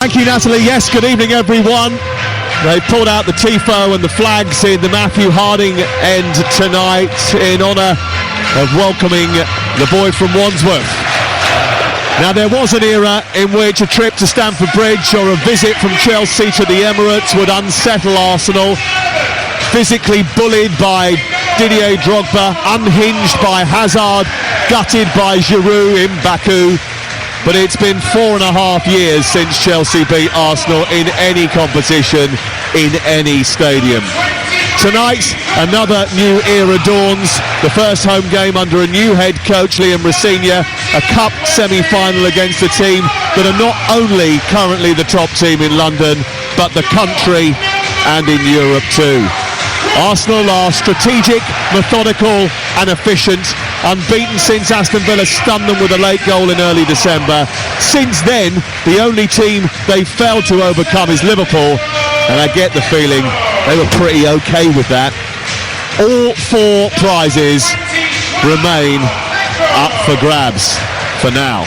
Thank you, Natalie. Yes, good evening, everyone. They pulled out the tifo and the flags in the Matthew Harding end tonight in honour of welcoming the boy from Wandsworth. Now, there was an era in which a trip to Stamford Bridge or a visit from Chelsea to the Emirates would unsettle Arsenal. Physically bullied by Didier Drogba, unhinged by Hazard, gutted by Giroud in Baku. But it's been 4.5 years since Chelsea beat Arsenal in any competition, in any stadium. Tonight, another new era dawns. The first home game under a new head coach, Liam Rossigna, a cup semi-final against a team that are not only currently the top team in London, but the country and in Europe too. Arsenal are strategic, methodical and efficient, unbeaten since Aston Villa stunned them with a late goal in early December. Since then, the only team they failed to overcome is Liverpool, and I get the feeling they were pretty okay with that. All 4 prizes remain up for grabs for now.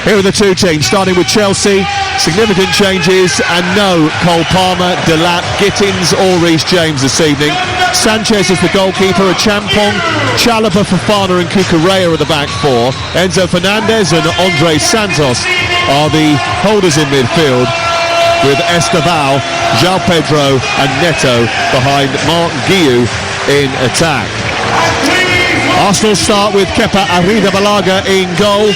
Here are the two teams, starting with Chelsea. Significant changes and no Cole Palmer, Delap, Gittins or Reece James this evening. Sanchez is the goalkeeper, Champong, Chalobah, Fofana and Cucurella are the back 4. Enzo Fernandez and Andre Santos are the holders in midfield, with Estevao, João Pedro and Neto behind Mark Guiu in attack. Arsenal start with Kepa Arrizabalaga in goal.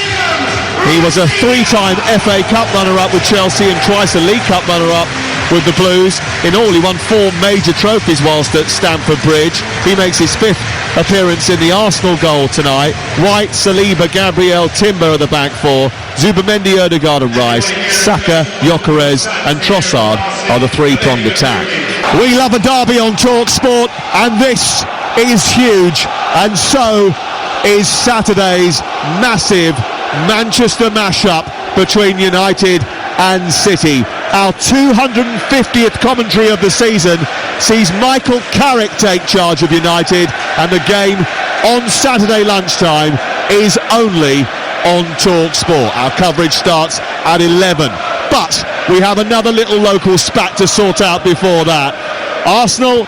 He was a 3-time FA Cup runner-up with Chelsea and twice a League Cup runner-up with the Blues. In all, he won 4 major trophies whilst at Stamford Bridge. He makes his 5th appearance in the Arsenal goal tonight. White, Saliba, Gabriel, Timber are the back 4. Zubimendi, Ødegaard and Rice, Saka, Gyökeres and Trossard are the 3-pronged attack. We love a derby on TalkSport, and this is huge, and so is Saturday's massive Manchester mashup between United and City. Our 250th commentary of the season sees Michael Carrick take charge of United, and the game on Saturday lunchtime is only on TalkSport. Our coverage starts at 11, but we have another little local spat to sort out before that. Arsenal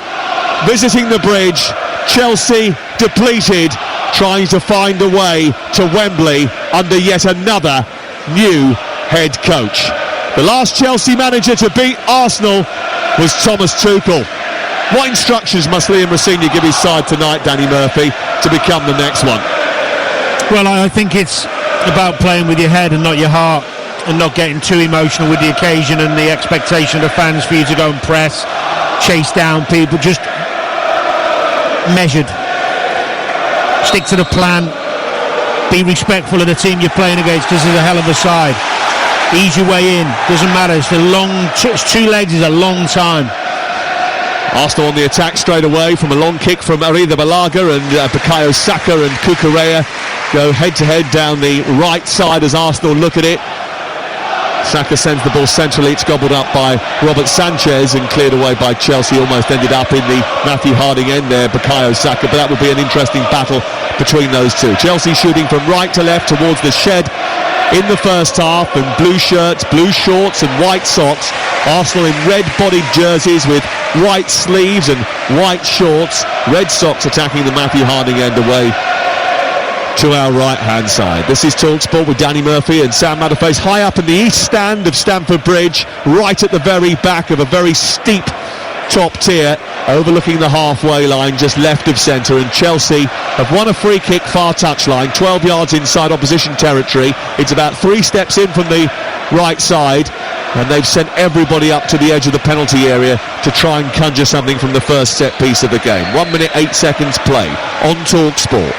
visiting the Bridge, Chelsea depleted, trying to find a way to Wembley under yet another new head coach. The last Chelsea manager to beat Arsenal was Thomas Tuchel. What instructions must Liam Rossigna give his side tonight, Danny Murphy, to become the next one? Well, I think it's about playing with your head and not your heart, and not getting too emotional with the occasion and the expectation of the fans for you to go and press, chase down people. Just measured. Stick to the plan. Be respectful of the team you're playing against. This is a hell of a side. Ease your way in. Doesn't matter. It's 2 legs is a long time. Arsenal on the attack straight away from a long kick from Arrizabalaga, and Bukayo Saka and Cucurella go head-to-head down the right side as Arsenal look at it. Saka sends the ball centrally. It's gobbled up by Robert Sanchez and cleared away by Chelsea. Almost ended up in the Matthew Harding end there, Bukayo Saka, but that would be an interesting battle between those two. Chelsea shooting from right to left towards the shed in the first half, and blue shirts, blue shorts and white socks. Arsenal in red-bodied jerseys with white sleeves and white shorts. Red socks attacking the Matthew Harding end away to our right-hand side. This is TalkSport with Danny Murphy and Sam Matterface, high up in the east stand of Stamford Bridge, right at the very back of a very steep top tier, overlooking the halfway line just left of centre, and Chelsea have won a free kick far touchline, 12 yards inside opposition territory. It's about 3 steps in from the right side, and they've sent everybody up to the edge of the penalty area to try and conjure something from the first set piece of the game. 1 minute 8 seconds play on TalkSport.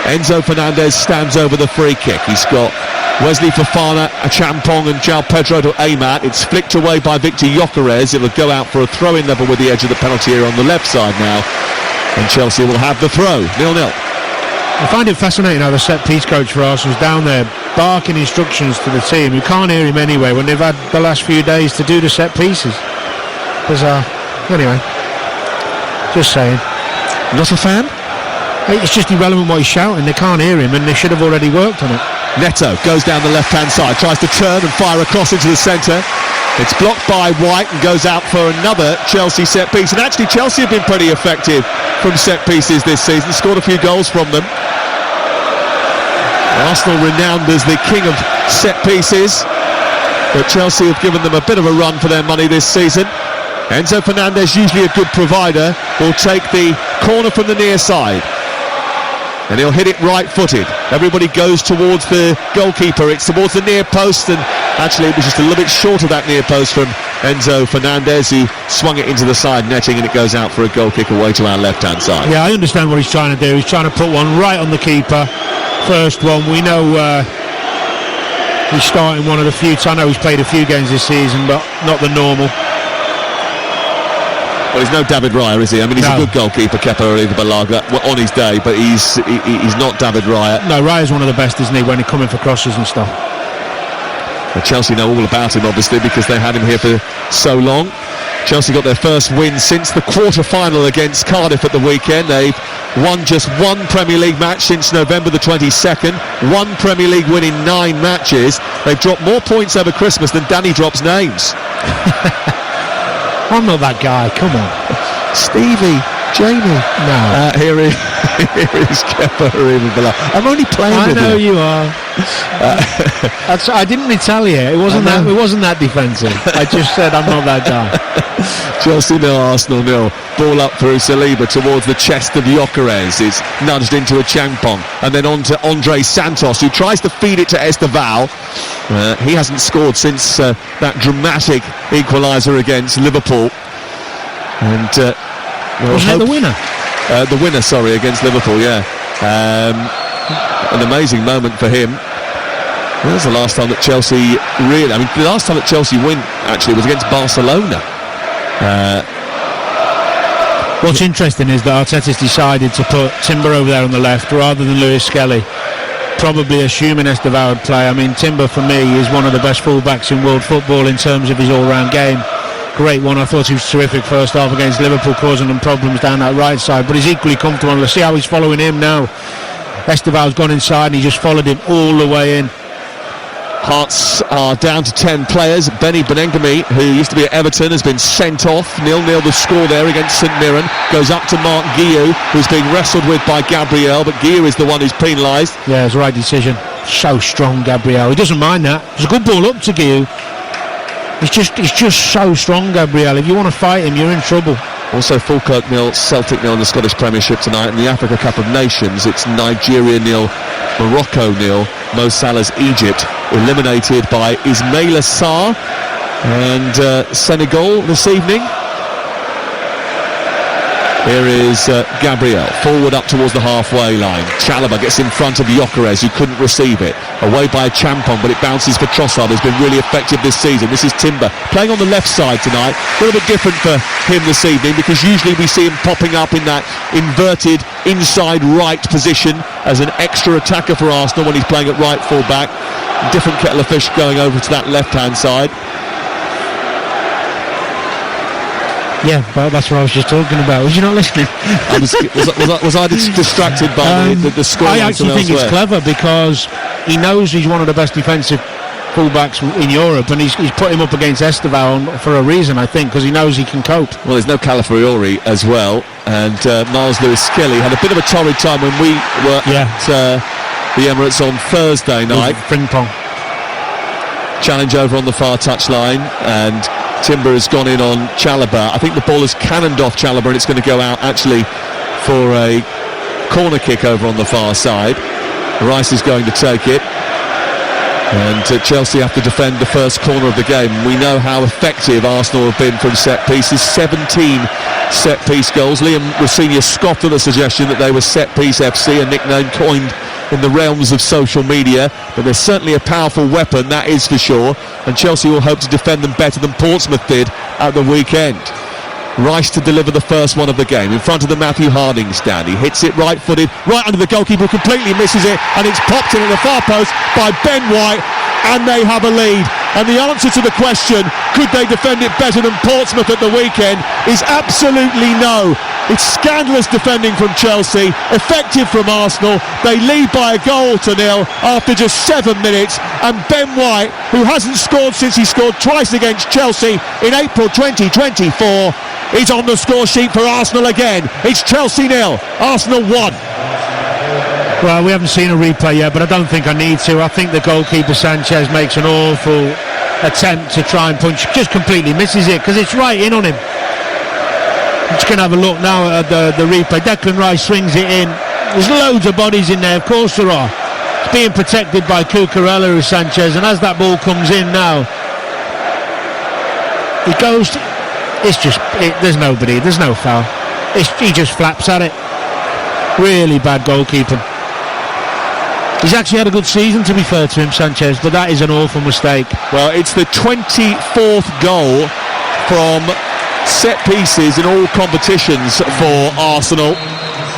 Enzo Fernandez stands over the free kick. He's got Wesley Fofana, Champong and João Pedro to aim at. It's flicked away by Victor Gyökeres. It'll go out for a throw-in level with the edge of the penalty area on the left side now, and Chelsea will have the throw, 0-0. I find it fascinating how the set-piece coach for Arsenal is down there barking instructions to the team. You can't hear him anyway when they've had the last few days to do the set-pieces. Bizarre. Anyway, just saying. Not a fan? It's just irrelevant what he's shouting. They can't hear him, and they should have already worked on it. Neto goes down the left-hand side, tries to turn and fire across into the centre. It's blocked by White and goes out for another Chelsea set piece. And actually Chelsea have been pretty effective from set pieces this season, scored a few goals from them. Arsenal renowned as the king of set pieces, but Chelsea have given them a bit of a run for their money this season. Enzo Fernandez, usually a good provider, will take the corner from the near side. And he'll hit it right-footed. Everybody goes towards the goalkeeper. It's towards the near post, and actually it was just a little bit short of that near post from Enzo Fernandez, who swung it into the side netting, and it goes out for a goal kick away to our left-hand side. Yeah, I understand what he's trying to do. He's trying to put one right on the keeper. First one. We know he's starting one of the few. I know he's played a few games this season, but not the normal. Well, he's no David Raya, is he? I mean, he's a good goalkeeper, Kepa Arrizabalaga, on his day, but he's not David Raya. No, Raya's one of the best, isn't he, when he coming for crosses and stuff. But Chelsea know all about him, obviously, because they had him here for so long. Chelsea got their first win since the quarter-final against Cardiff at the weekend. They've won just one Premier League match since November the 22nd. One Premier League win in 9 matches. They've dropped more points over Christmas than Danny drops names. I'm not that guy, come on. Stevie, Jamie. No. Here is Kepa Arrizabalaga. I'm only playing with you. I know you are. I didn't retaliate. It wasn't that defensive. I just said I'm not that guy. Chelsea 0, Arsenal 0. Ball up through Saliba towards the chest of Gyökeres. It's nudged into a Champong, and then on to Andre Santos, who tries to feed it to Esteval. He hasn't scored since that dramatic equaliser against Liverpool. And wasn't it the winner? The winner, sorry, against Liverpool, yeah. An amazing moment for him. When was the last time that Chelsea the last time that Chelsea win, actually, was against Barcelona. What's interesting is that Arteta's decided to put Timber over there on the left rather than Lewis Skelly, probably assuming Esteval would play. I mean, Timber for me is one of the best full-backs in world football in terms of his all-round game. Great one. I thought he was terrific first half against Liverpool, causing them problems down that right side, but he's equally comfortable. Let's see how he's following him now. Esteval's gone inside and he just followed him all the way in. Hearts are down to 10 players. Benny Benengami, who used to be at Everton, has been sent off. 0-0 the score there against St Mirren. Goes up to Mark Guiu, who's being wrestled with by Gabriel, but Guiu is the one who's penalised. Yeah, it's the right decision. So strong, Gabriel. He doesn't mind that. It's a good ball up to Guiu. He's just so strong, Gabriel. If you want to fight him, you're in trouble. Also Falkirk 0, Celtic 0 in the Scottish Premiership tonight. In the Africa Cup of Nations, it's Nigeria 0, Morocco 0. Mo Salah's Egypt eliminated by Ismaila Sarr. And Senegal this evening. Here is Gabriel, forward up towards the halfway line. Chalobah gets in front of Gyökeres, who couldn't receive it. Away by Champong, but it bounces for Trossard, who's been really effective this season. This is Timber, playing on the left side tonight. A little bit different for him this evening, because usually we see him popping up in that inverted inside right position as an extra attacker for Arsenal when he's playing at right full back. Different kettle of fish going over to that left-hand side. Yeah, well, that's what I was just talking about. Was you not listening? Was I distracted by the score? I actually think it's clever, because he knows he's one of the best defensive fullbacks in Europe, and he's put him up against Esteval for a reason, I think, because he knows he can cope. Well, there's no Calafiori as well, and Miles Lewis-Skelly had a bit of a torrid time when we were at the Emirates on Thursday night. Frimpong. Challenge over on the far touchline, and Timber has gone in on Chalobah. I think the ball has cannoned off Chalobah, and it's going to go out actually for a corner kick over on the far side. Rice is going to take it, and Chelsea have to defend the first corner of the game. We know how effective Arsenal have been from set pieces. 17 set piece goals. Liam Rossini scoffed at the suggestion that they were set piece FC, a nickname coined in the realms of social media, but they're certainly a powerful weapon, that is for sure, and Chelsea will hope to defend them better than Portsmouth did at the weekend. Rice to deliver the first one of the game in front of the Matthew Harding stand. He hits it right-footed, right under the goalkeeper, completely misses it, and it's popped in at the far post by Ben White, and they have a lead. And the answer to the question, could they defend it better than Portsmouth at the weekend, is absolutely no. It's scandalous defending from Chelsea, effective from Arsenal. They lead by a goal to nil after just 7 minutes, and Ben White, who hasn't scored since he scored twice against Chelsea in April 2024, is on the score sheet for Arsenal again. It's Chelsea 0, Arsenal 1. Well, we haven't seen a replay yet, but I don't think I need to. I think the goalkeeper Sanchez makes an awful attempt to try and punch, just completely misses it because it's right in on him. I'm just going to have a look now at the replay. Declan Rice swings it in. There's loads of bodies in there, of course there are. It's being protected by Cucurella, who's Sanchez, and as that ball comes in now, he goes to, there's nobody, there's no foul. He just flaps at it. Really bad goalkeeping. He's actually had a good season, to be fair to him, Sanchez, but that is an awful mistake. Well, it's the 24th goal from set pieces in all competitions for Arsenal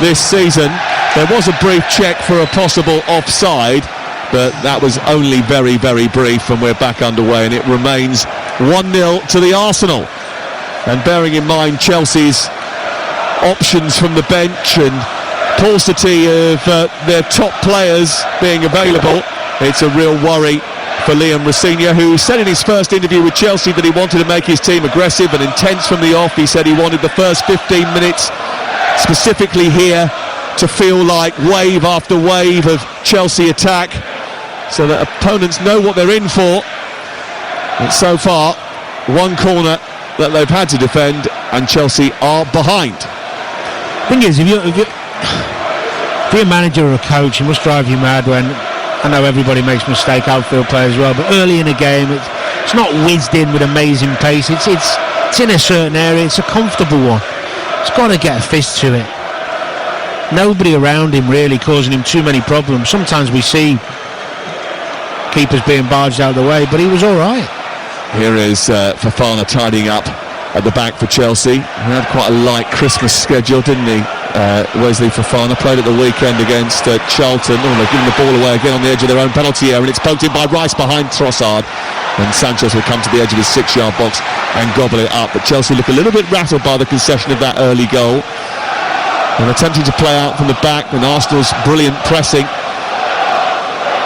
this season. There was a brief check for a possible offside, but that was only very, very brief, and we're back underway, and it remains 1-0 to the Arsenal. And bearing in mind Chelsea's options from the bench and paucity of their top players being available, it's a real worry for Liam Rosenior, who said in his first interview with Chelsea that he wanted to make his team aggressive and intense from the off. He said he wanted the first 15 minutes specifically here to feel like wave after wave of Chelsea attack, so that opponents know what they're in for. And so far, one corner that they've had to defend, and Chelsea are behind. Thing is, if you're a manager or a coach, it must drive you mad when, I know everybody makes mistake, outfield players as well, but early in a game it's not whizzed in with amazing pace. It's in a certain area. It's a comfortable one. It's got to get a fist to it. Nobody around him really causing him too many problems. Sometimes we see keepers being barged out of the way, but he was all right. Here is Fofana tidying up at the back for Chelsea. He had quite a light Christmas schedule, didn't he? Wesley Fofana played at the weekend against Charlton. They've given the ball away again on the edge of their own penalty area, and it's poked in by Rice behind Trossard, and Sanchez will come to the edge of his 6-yard box and gobble it up. But Chelsea look a little bit rattled by the concession of that early goal, and attempting to play out from the back, and Arsenal's brilliant pressing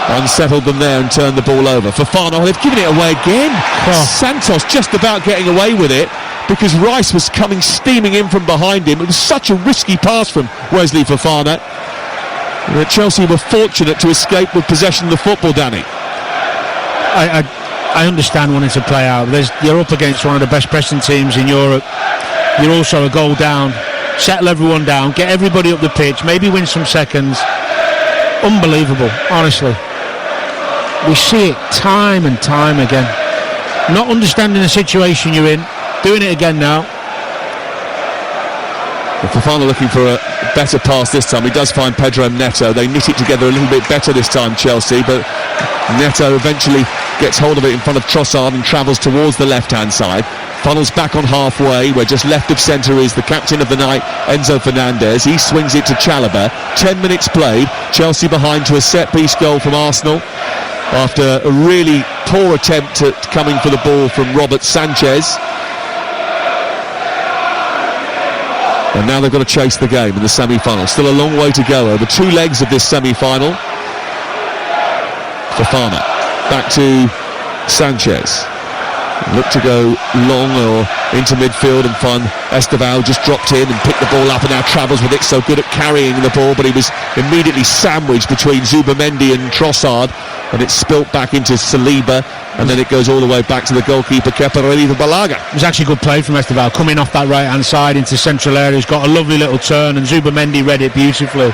unsettled them there and turned the ball over. Fofana, they've given it away again. Santos just about getting away with it because Rice was coming steaming in from behind him. It was such a risky pass from Wesley Fofana that Chelsea were fortunate to escape with possession of the football, Danny. I understand wanting to play out. You're up against one of the best pressing teams in Europe. You're also a goal down. Settle everyone down, get everybody up the pitch, maybe win some seconds. Unbelievable, honestly. We see it time and time again. Not understanding the situation you're in, doing it again now. Fofana looking for a better pass this time. He does find Pedro Neto. They knit it together a little bit better this time, Chelsea, but Neto eventually gets hold of it in front of Trossard and travels towards the left-hand side. Funnels back on halfway, where just left of centre is the captain of the night, Enzo Fernandez. He swings it to Chalobah. 10 minutes played. Chelsea behind to a set-piece goal from Arsenal after a really poor attempt at coming for the ball from Robert Sanchez. And now they've got to chase the game in the semi-final. Still a long way to go over 2 legs of this semi-final. Fofana back to Sanchez. Look to go long or into midfield and find Esteval just dropped in and picked the ball up and now travels with it. So good at carrying the ball, but he was immediately sandwiched between Zubamendi and Trossard, and it's spilt back into Saliba, and then it goes all the way back to the goalkeeper Kepa Arrizabalaga. It was actually good play from Esteval, coming off that right hand side into central area. He's got a lovely little turn, and Zubamendi read it beautifully.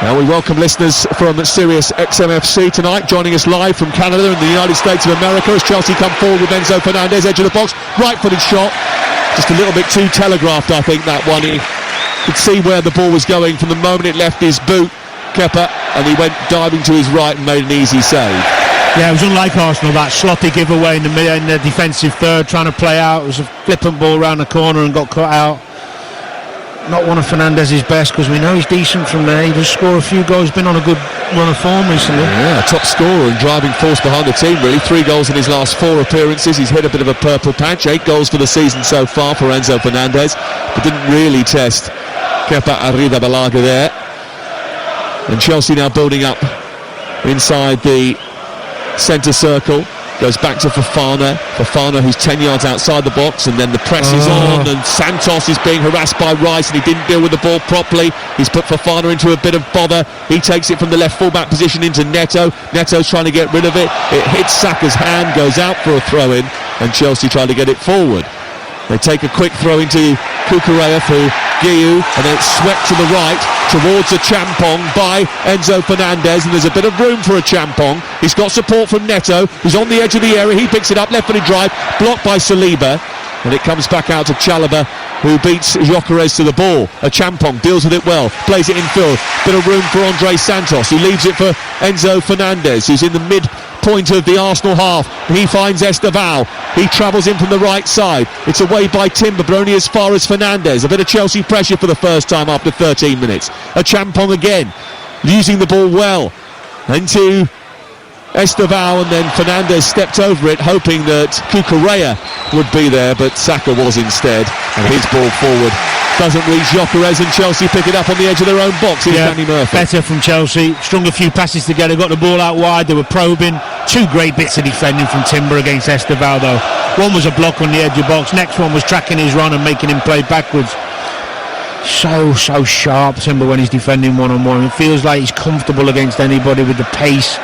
Now we welcome listeners from Sirius XMFC tonight, joining us live from Canada and the United States of America as Chelsea come forward with Enzo Fernandez, edge of the box, right-footed shot, just a little bit too telegraphed, I think, that one. He could see where the ball was going from the moment it left his boot, Kepa, and he went diving to his right and made an easy save. Yeah, it was unlike Arsenal, that sloppy giveaway in the defensive third, trying to play out. It was a flippant ball round the corner and got cut out. not one of Fernandez's best, because we know he's decent from there. He does score a few goals, been on a good run of form recently. Yeah, top scorer and driving force behind the team, really. 3 goals in his last 4 appearances. He's hit a bit of a purple patch. 8 goals for the season so far for Enzo Fernandez, but didn't really test Kepa Arrizabalaga there. And Chelsea now building up inside the centre circle. Goes back to Fofana, who's 10 yards outside the box, and then the press is on, and Santos is being harassed by Rice, and he didn't deal with the ball properly. He's put Fofana into a bit of bother. He takes it from the left full-back position into Neto. Neto's trying to get rid of it. It hits Saka's hand, goes out for a throw-in, and Chelsea trying to get it forward. They take a quick throw into Cucurella through Guiu, and then it's swept to the right towards a Champong by Enzo Fernandez, and there's a bit of room for a Champong. He's got support from Neto, who's on the edge of the area. He picks it up, left-footed drive, blocked by Saliba, and it comes back out to Chalobah, who beats Gyökeres to the ball. A Champong deals with it well, plays it in field. Bit of room for Andre Santos, who leaves it for Enzo Fernandez, who's in the midpoint of the Arsenal half. He finds Esteval. He travels in from the right side. It's away by Timber, but only as far as Fernandez. A bit of Chelsea pressure for the first time after 13 minutes. A Champong again, using the ball well. Into Esteval, and then Fernandez stepped over it, hoping that Cucurella would be there, but Saka was instead, and his ball forward doesn't reach Gyökeres, and Chelsea pick it up on the edge of their own box. Here's Danny Murphy. Better from Chelsea, strung a few passes together, got the ball out wide, they were probing. 2 great bits of defending from Timber against Esteval though. One was a block on the edge of the box, next one was tracking his run and making him play backwards. So sharp, Timber, when he's defending one-on-one. It feels like he's comfortable against anybody with the pace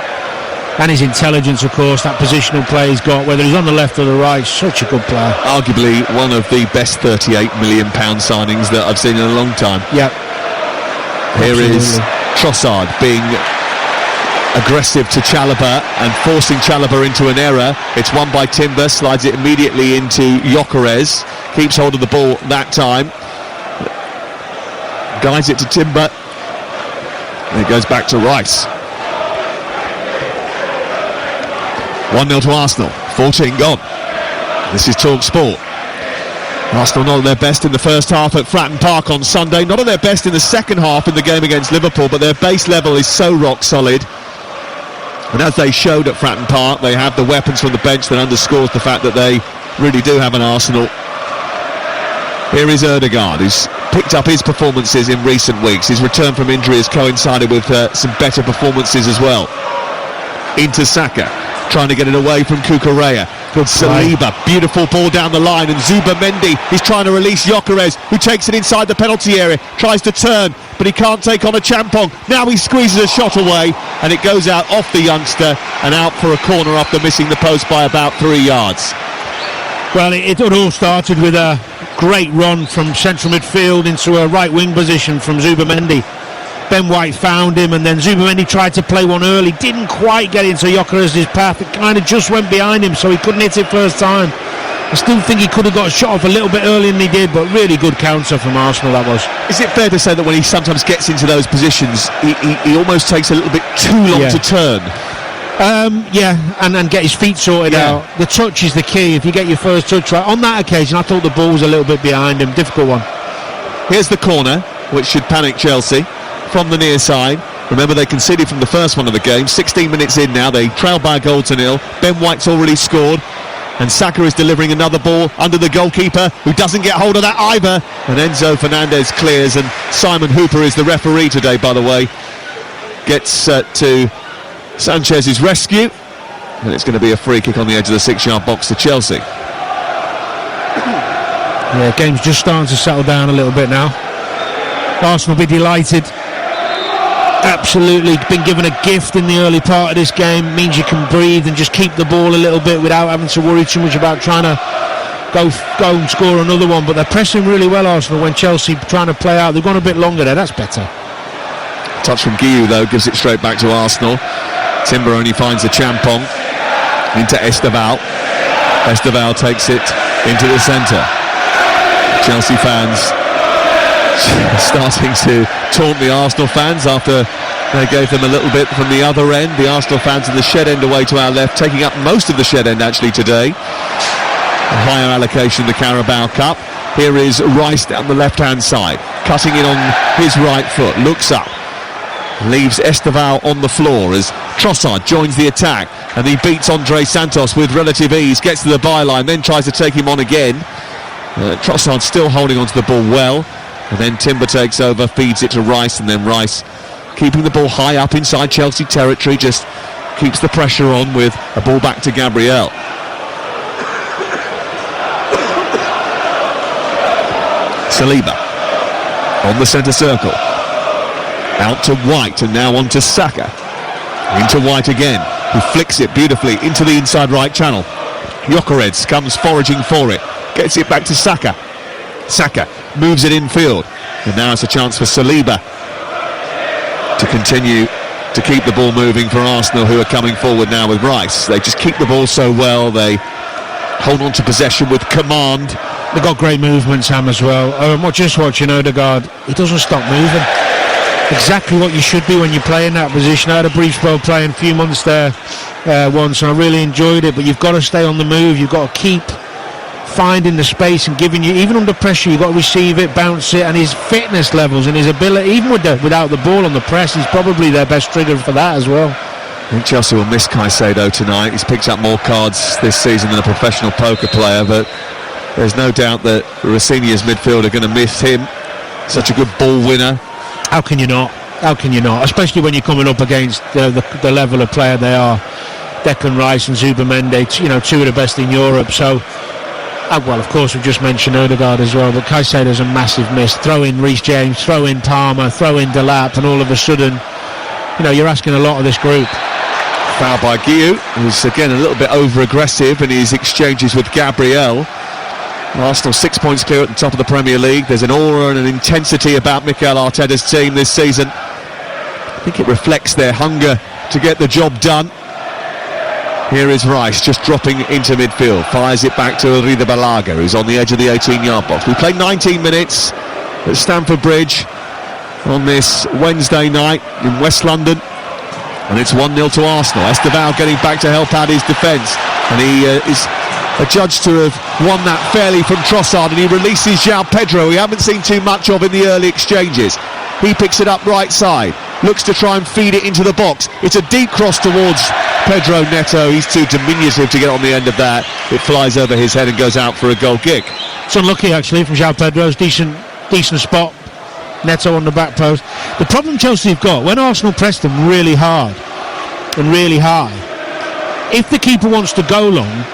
and his intelligence, of course. That positional play he's got, whether he's on the left or the right, such a good player. Arguably one of the best £38 million signings that I've seen in a long time. Yep. Here is Trossard being aggressive to Chalobah and forcing Chalobah into an error. It's won by Timber, slides it immediately into Gyökeres, keeps hold of the ball that time, guides it to Timber, and it goes back to Rice. 1-0 to Arsenal, 14 gone. This is Talk Sport. Arsenal not at their best in the first half at Fratton Park on Sunday, not at their best in the second half in the game against Liverpool, but their base level is so rock solid. And as they showed at Fratton Park, they have the weapons from the bench that underscores the fact that they really do have an Arsenal. Here is Ødegaard, who's picked up his performances in recent weeks. His return from injury has coincided with some better performances as well. Into Saka, trying to get it away from Cucurella. Good Saliba, beautiful ball down the line, and Zubamendi is trying to release Gyökeres, who takes it inside the penalty area, tries to turn, but he can't take on a Champong. Now he squeezes a shot away, and it goes out off the youngster and out for a corner after missing the post by about 3 yards. Well, it all started with a great run from central midfield into a right wing position from Zubamendi. Ben White found him, and then Zubamendi tried to play one early, didn't quite get into Gyökeres' path. It kind of just went behind him, so he couldn't hit it first time. I still think he could have got a shot off a little bit earlier than he did, but really good counter from Arsenal, that was. Is it fair to say that when he sometimes gets into those positions, he almost takes a little bit too long to turn? And get his feet sorted out. The touch is the key. If you get your first touch right, on that occasion I thought the ball was a little bit behind him. Difficult one. Here's the corner, which should panic Chelsea from the near side. Remember, they conceded from the first one of the game. 16 minutes in now, they trail by a goal to nil. Ben White's already scored, and Saka is delivering another ball under the goalkeeper, who doesn't get hold of that either, and Enzo Fernandez clears, and Simon Hooper is the referee today, by the way. Gets to Sanchez's rescue, and it's going to be a free kick on the edge of the 6-yard box to Chelsea. Yeah, game's just starting to settle down a little bit now. Arsenal will be delighted. Absolutely been given a gift in the early part of this game. Means you can breathe and just keep the ball a little bit without having to worry too much about trying to go and score another one. But they're pressing really well, Arsenal, when Chelsea trying to play out. They've gone a bit longer there, that's better. Touch from Guiu though gives it straight back to Arsenal. Timber only finds a Champong into Esteval. Esteval takes it into the centre. Chelsea fans starting to taunt the Arsenal fans after they gave them a little bit from the other end. The Arsenal fans in the shed end away to our left, taking up most of the shed end actually today. A higher allocation in the Carabao Cup. Here is Rice down the left hand side. cutting in on his right foot, looks up, leaves Esteval on the floor as Trossard joins the attack, and he beats Andre Santos with relative ease, gets to the byline, then tries to take him on again. Trossard still holding onto the ball well, and then Timber takes over, feeds it to Rice, and then Rice, keeping the ball high up inside Chelsea territory, just keeps the pressure on with a ball back to Gabriel. Saliba on the centre circle, out to White, and now on to Saka, into White again, who flicks it beautifully into the inside right channel. Gyökeres comes foraging for it, gets it back to Saka. Saka moves it infield, and now it's a chance for Saliba to continue to keep the ball moving for Arsenal, who are coming forward now with Rice. They just keep the ball so well, they hold on to possession with command. They've got great movement, Sam, as well. I'm just watching Odegaard. He doesn't stop moving. Exactly what you should be when you play in that position. I had a brief spell playing a few months there once, and I really enjoyed it, but you've got to stay on the move. You've got to keep finding the space and giving you, even under pressure, you've got to receive it, bounce it, and his fitness levels and his ability, even without the ball on the press, he's probably their best trigger for that as well. I think Chelsea will miss Caicedo tonight. He's picked up more cards this season than a professional poker player, but there's no doubt that Rossini's midfield are going to miss him. Such a good ball winner. How can you not? How can you not? Especially when you're coming up against the level of player they are. Declan Rice and Zubimende, two of the best in Europe. So, well, of course, we've just mentioned Odegaard as well, but Caicedo's a massive miss. Throw in Reece James, throw in Palmer, throw in Delap, and all of a sudden, you're asking a lot of this group. Foul by Guiu, who's again a little bit over-aggressive in his exchanges with Gabriel. Arsenal 6 points clear at the top of the Premier League. There's an aura and an intensity about Mikel Arteta's team this season. I think it reflects their hunger to get the job done. Here is Rice just dropping into midfield, fires it back to Ridabalaga, who's on the edge of the 18-yard box. We played 19 minutes at Stamford Bridge on this Wednesday night in West London, and it's 1-0 to Arsenal. Esteval getting back to help out his defence, and he is adjudged to have won that fairly from Trossard, and he releases João Pedro, we haven't seen too much of in the early exchanges. He picks it up right side, looks to try and feed it into the box. It's a deep cross towards Pedro Neto. He's too diminutive to get on the end of that. It flies over his head and goes out for a goal kick. It's unlucky actually from João Pedro's decent spot. Neto on the back post. The problem Chelsea have got, when Arsenal press them really hard and really high, if the keeper wants to go long,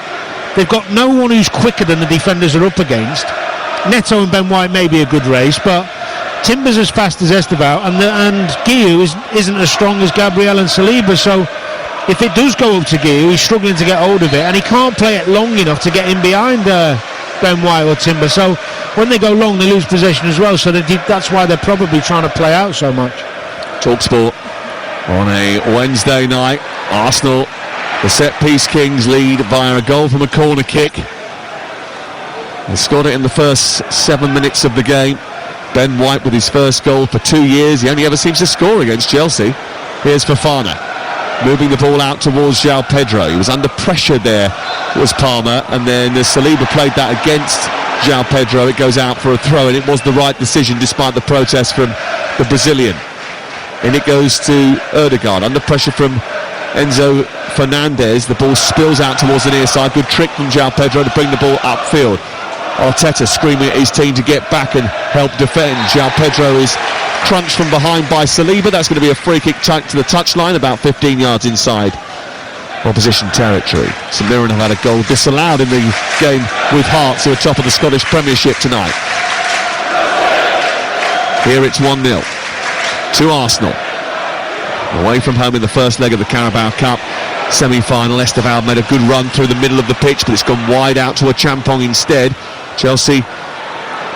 they've got no one who's quicker than the defenders are up against. Neto and Ben White may be a good race, but Timber's as fast as Esteval, and Guiu isn't as strong as Gabriel and Saliba. So if it does go up to Guiu, he's struggling to get hold of it, and he can't play it long enough to get in behind Ben White or Timber. So when they go long, they lose possession as well. So that's why they're probably trying to play out so much. TalkSport on a Wednesday night. Arsenal, the set-piece kings, lead via a goal from a corner kick. They scored it in the first 7 minutes of the game. Ben White with his first goal for 2 years. He only ever seems to score against Chelsea. Here's Fofana, moving the ball out towards João Pedro. He was under pressure there, was Palmer, and then as Saliba played that against João Pedro, it goes out for a throw, and it was the right decision despite the protest from the Brazilian. And it goes to Odegaard, under pressure from Enzo Fernandez. The ball spills out towards the near side. Good trick from João Pedro to bring the ball upfield. Arteta screaming at his team to get back and help defend. João Pedro is crunched from behind by Saliba. That's going to be a free kick to the touchline, about 15 yards inside opposition territory. St Mirren have had a goal disallowed in the game with Hearts, who are top of the Scottish Premiership tonight. Here it's 1-0 to Arsenal. Away from home in the first leg of the Carabao Cup semi-final. Esteval made a good run through the middle of the pitch, but it's gone wide out to Achampong instead. Chelsea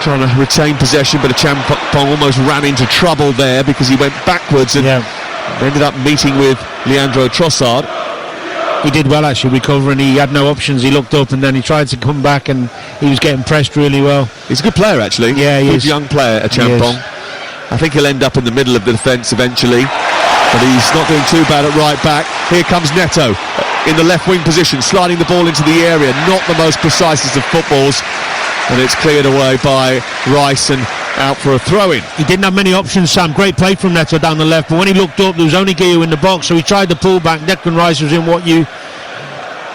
trying to retain possession, but Achampong almost ran into trouble there because he went backwards and ended up meeting with Leandro Trossard. He did well actually recovering. He had no options. He looked up and then he tried to come back, and he was getting pressed really well. He's a good player actually. Yeah, he is. Good young player, Achampong. I think he'll end up in the middle of the defence eventually, but he's not doing too bad at right back. Here comes Neto in the left wing position, sliding the ball into the area. Not the most precisest of footballs, and it's cleared away by Rice, and out for a throw-in. He didn't have many options, Sam. Great play from Neto down the left, but when he looked up, there was only Guillou in the box, so he tried to pull back. Declan Rice was in what you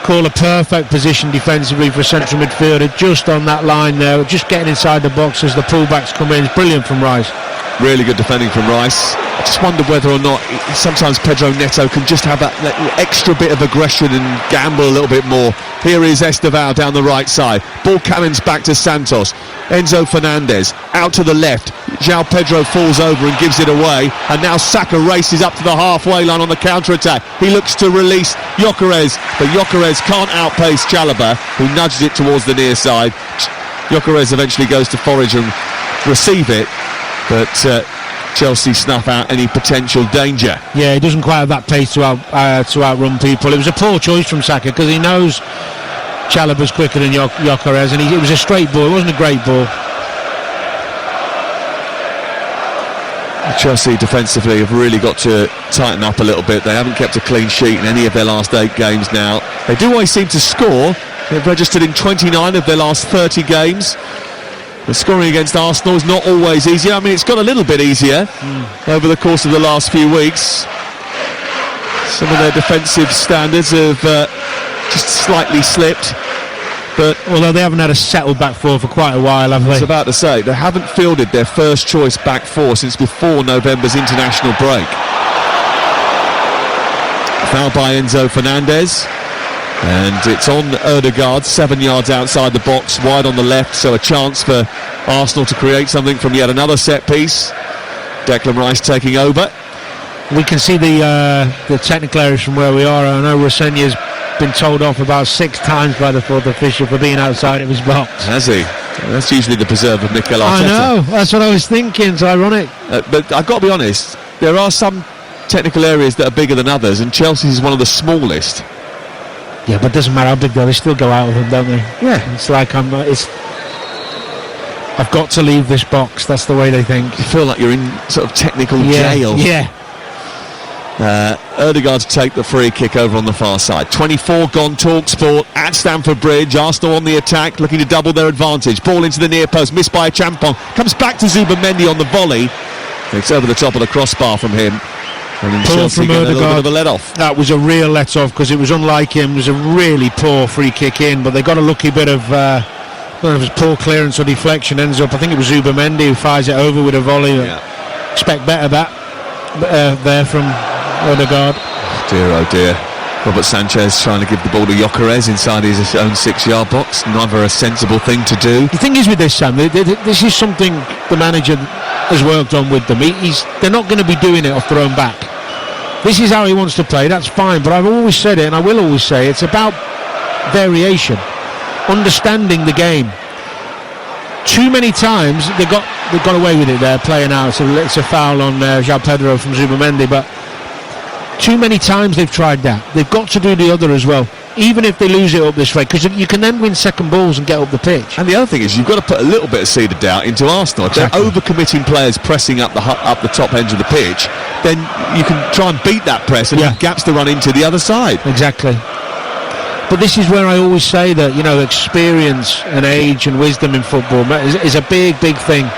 call a perfect position defensively for a central midfielder, just on that line there, just getting inside the box as the pullbacks come in. It's brilliant from Rice. Really good defending from Rice. I just wonder whether or not sometimes Pedro Neto can just have that extra bit of aggression and gamble a little bit more. Here is Estevao down the right side. Ball cannons back to Santos. Enzo Fernandez out to the left. João Pedro falls over and gives it away. And now Saka races up to the halfway line on the counter-attack. He looks to release Gyökeres, but Gyökeres can't outpace Chalobah, who nudges it towards the near side. Gyökeres eventually goes to forage and receive it, but Chelsea snuff out any potential danger. Yeah, he doesn't quite have that pace to outrun people. It was a poor choice from Saka because he knows Chalobah's quicker than Gyökeres, and it was a straight ball. It wasn't a great ball. Chelsea defensively have really got to tighten up a little bit. They haven't kept a clean sheet in any of their last 8 games now. They do always seem to score. They've registered in 29 of their last 30 games. The scoring against Arsenal is not always easier. I mean, it's got a little bit easier over the course of the last few weeks. Some of their defensive standards have just slightly slipped. But although they haven't had a settled back four for quite a while, have they? I was about to say, they haven't fielded their first choice back four since before November's international break. Foul by Enzo Fernandez. And it's on Ødegaard, 7 yards outside the box, wide on the left, so a chance for Arsenal to create something from yet another set piece. Declan Rice taking over. We can see the technical areas from where we are. I know Rosenya's been told off about 6 times by the fourth official for being outside of his box. Has he? That's usually the preserve of Mikel Arteta. I know, that's what I was thinking, it's ironic. But I've got to be honest, there are some technical areas that are bigger than others, and Chelsea's is one of the smallest. Yeah, but it doesn't matter how big they still go out of them, don't they? Yeah. It's like I've got to leave this box, that's the way they think. You feel like you're in sort of technical jail. Yeah. Ødegaard to take the free kick over on the far side. 24 gone, TalkSport at Stamford Bridge. Arsenal on the attack, looking to double their advantage. Ball into the near post, missed by Champong. Comes back to Zubamendi on the volley. It's over the top of the crossbar from him. And then Chelsea get a little bit of a let-off. That was a real let-off because it was unlike him. It was a really poor free kick in, but they got a lucky bit of poor clearance or deflection. Ends up, I think it was Zubamendi who fires it over with a volley. Yeah. Expect better there from Ødegaard. Dear oh dear. Robert Sanchez trying to give the ball to Gyökeres inside his own 6-yard box. Never a sensible thing to do. The thing is with this, Sam, this is something the manager has worked on with them. They're not going to be doing it off their own back. This is how he wants to play, that's fine, but I've always said it, and I will always say it's about variation, understanding the game. Too many times they've got away with it there, playing out. It's a foul on João Pedro from Zubamendi, but too many times they've tried that. They've got to do the other as well, even if they lose it up this way, because you can then win second balls and get up the pitch. And the other thing is you've got to put a little bit of seed of doubt into Arsenal. If they're overcommitting players pressing up the top end of the pitch, then you can try and beat that press and have gaps to run into the other side. Exactly. But this is where I always say that, experience and age and wisdom in football is a big, big thing.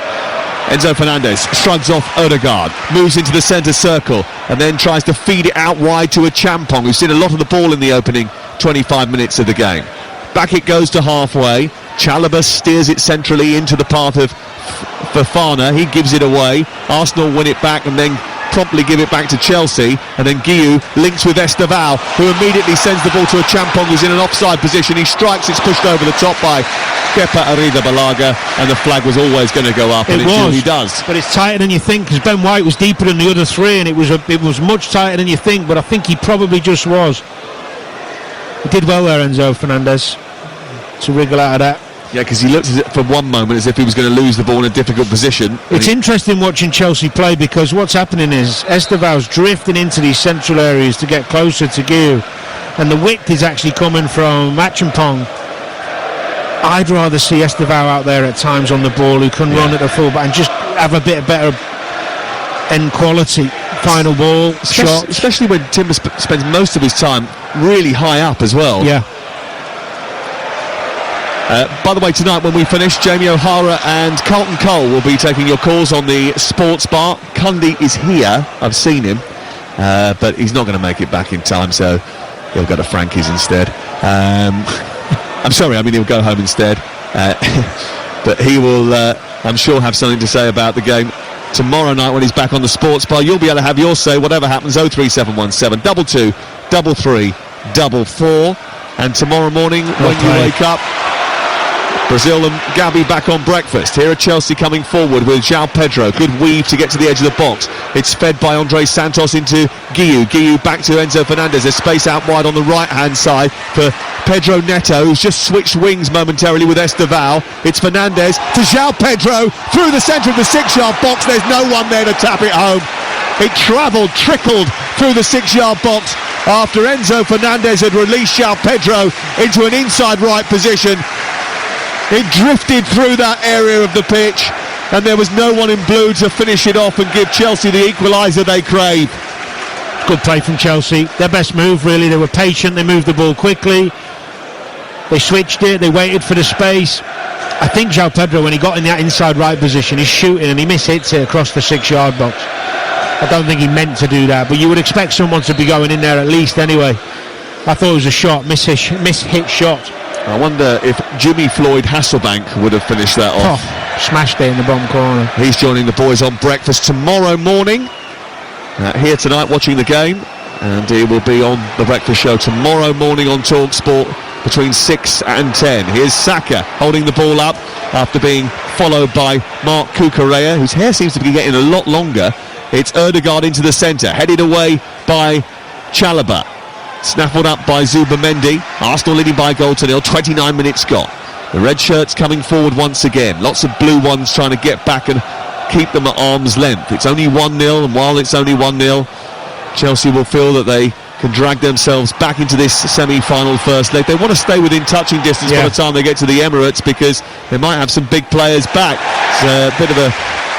Enzo Fernandez shrugs off Ødegaard, moves into the centre circle, and then tries to feed it out wide to a Champong, who's seen a lot of the ball in the opening 25 minutes of the game. Back it goes to halfway. Chalobah steers it centrally into the path of Fofana. He gives it away. Arsenal win it back and then promptly give it back to Chelsea, and then Guillou links with Estevao, who immediately sends the ball to a Champong who's in an offside position. He strikes, it's pushed over the top by Kepa Arrizabalaga, and the flag was always going to go up, and it duly does. But it's tighter than you think, because Ben White was deeper than the other three, and it was much tighter than you think, but I think he probably just was. He did well there, Enzo Fernandez, to wriggle out of that. Yeah, because he looked for one moment as if he was going to lose the ball in a difficult position. It's interesting watching Chelsea play, because what's happening is Estevao's drifting into these central areas to get closer to Guillou, and the width is actually coming from Champong. I'd rather see Estevao out there at times on the ball, who can run at the full back and just have a bit better end quality, final ball, shot. Especially when Timber spends most of his time really high up as well. Yeah. By the way, tonight when we finish, Jamie O'Hara and Carlton Cole will be taking your calls on the sports bar. Cundy is here, I've seen him, but he's not going to make it back in time, so he'll go to Frankie's instead. I'm sorry, I mean he'll go home instead. But he will, I'm sure, have something to say about the game tomorrow night when he's back on the sports bar. You'll be able to have your say, whatever happens. 03717 22 33 44. And tomorrow morning, when you wake up, Brazil and Gabby back on breakfast. Here are Chelsea coming forward with João Pedro. Good weave to get to the edge of the box. It's fed by Andre Santos into Guiu. Guiu back to Enzo Fernandez. There's space out wide on the right-hand side for Pedro Neto, who's just switched wings momentarily with Esteval. It's Fernandez to João Pedro through the centre of the 6-yard box. There's no one there to tap it home. It trickled through the 6-yard box after Enzo Fernandez had released João Pedro into an inside right position. It drifted through that area of the pitch, and there was no one in blue to finish it off and give Chelsea the equaliser they crave. Good play from Chelsea. Their best move, really. They were patient, they moved the ball quickly, they switched it, they waited for the space. I think João Pedro, when he got in that inside right position, he's shooting and he mishits it across the 6-yard box. I don't think he meant to do that, but you would expect someone to be going in there at least anyway. I thought it was a shot, mishit shot. I wonder if Jimmy Floyd Hasselbank would have finished that off. Smashed it in the bottom corner. He's joining the boys on breakfast tomorrow morning. Here tonight watching the game, and he will be on the breakfast show tomorrow morning on TalkSport between 6 and 10. Here's Saka holding the ball up after being followed by Mark Cucurella, whose hair seems to be getting a lot longer. It's Ødegaard into the centre, headed away by Chalobah. Snaffled up by Zubamendi. Arsenal leading by a goal to nil. 29 minutes gone. The red shirts coming forward once again. Lots of blue ones trying to get back and keep them at arm's length. It's only 1-0, and while it's only 1-0, Chelsea will feel that they can drag themselves back into this semi-final first leg. They want to stay within touching distance by the time they get to the Emirates, because they might have some big players back. It's a bit of a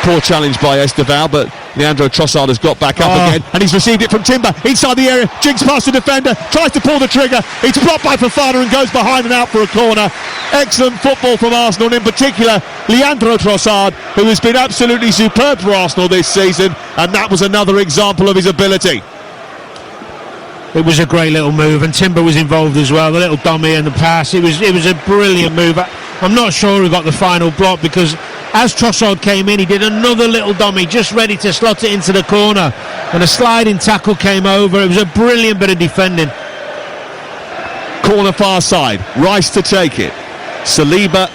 poor challenge by Esteval, but Leandro Trossard has got back up again, and he's received it from Timber inside the area. Jigs past the defender, tries to pull the trigger. It's blocked by Fofana and goes behind and out for a corner. Excellent football from Arsenal, and in particular Leandro Trossard, who has been absolutely superb for Arsenal this season, and that was another example of his ability. It was a great little move, and Timber was involved as well. The little dummy and the pass. It was a brilliant move. I'm not sure he got the final block, because as Trossard came in, he did another little dummy, just ready to slot it into the corner, and a sliding tackle came over. It was a brilliant bit of defending. Corner far side, Rice to take it. Saliba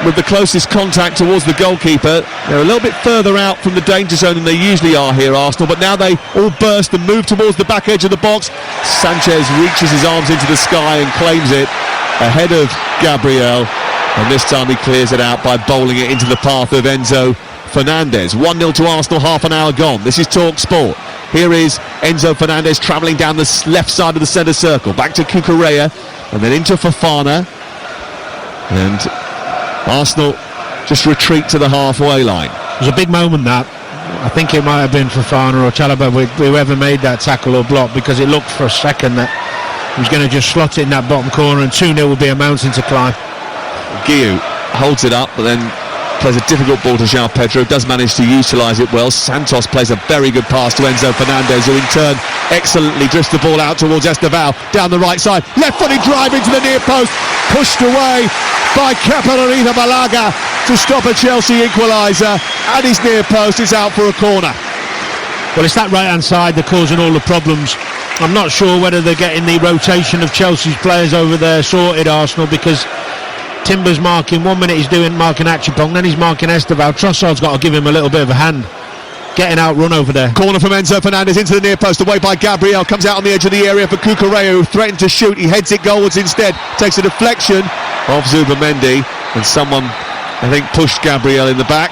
with the closest contact towards the goalkeeper. They're a little bit further out from the danger zone than they usually are here, Arsenal, but now they all burst and move towards the back edge of the box. Sanchez reaches his arms into the sky and claims it ahead of Gabriel, and this time he clears it out by bowling it into the path of Enzo Fernandez. 1-0 to Arsenal, half an hour gone. This is TalkSport. Here is Enzo Fernandez travelling down the left side of the centre circle, back to Cucurella and then into Fofana, and Arsenal just retreat to the halfway line. It was a big moment, that. I think it might have been Fofana or Chalobah, whoever made that tackle or block, because it looked for a second that he was going to just slot it in that bottom corner, and 2-0 would be a mountain to climb. Guiu holds it up, but then plays a difficult ball to João Pedro, does manage to utilise it well. Santos plays a very good pass to Enzo Fernandez, who in turn excellently drifts the ball out towards Esteval, down the right side, left-footed drive into the near post, pushed away by Capelarita Balaga to stop a Chelsea equaliser at his near post. It's out for a corner. Well, it's that right-hand side that's causing all the problems. I'm not sure whether they're getting the rotation of Chelsea's players over there sorted, Arsenal, because Timber's marking, 1 minute he's marking Achipong, then he's marking Esteval. Trossard's got to give him a little bit of a hand. Getting outrun over there. Corner from Enzo Fernandez into the near post, away by Gabriel, comes out on the edge of the area for Cucurella, who threatened to shoot. He heads it goalwards instead, takes a deflection of Zubamendi, and someone, I think, pushed Gabriel in the back.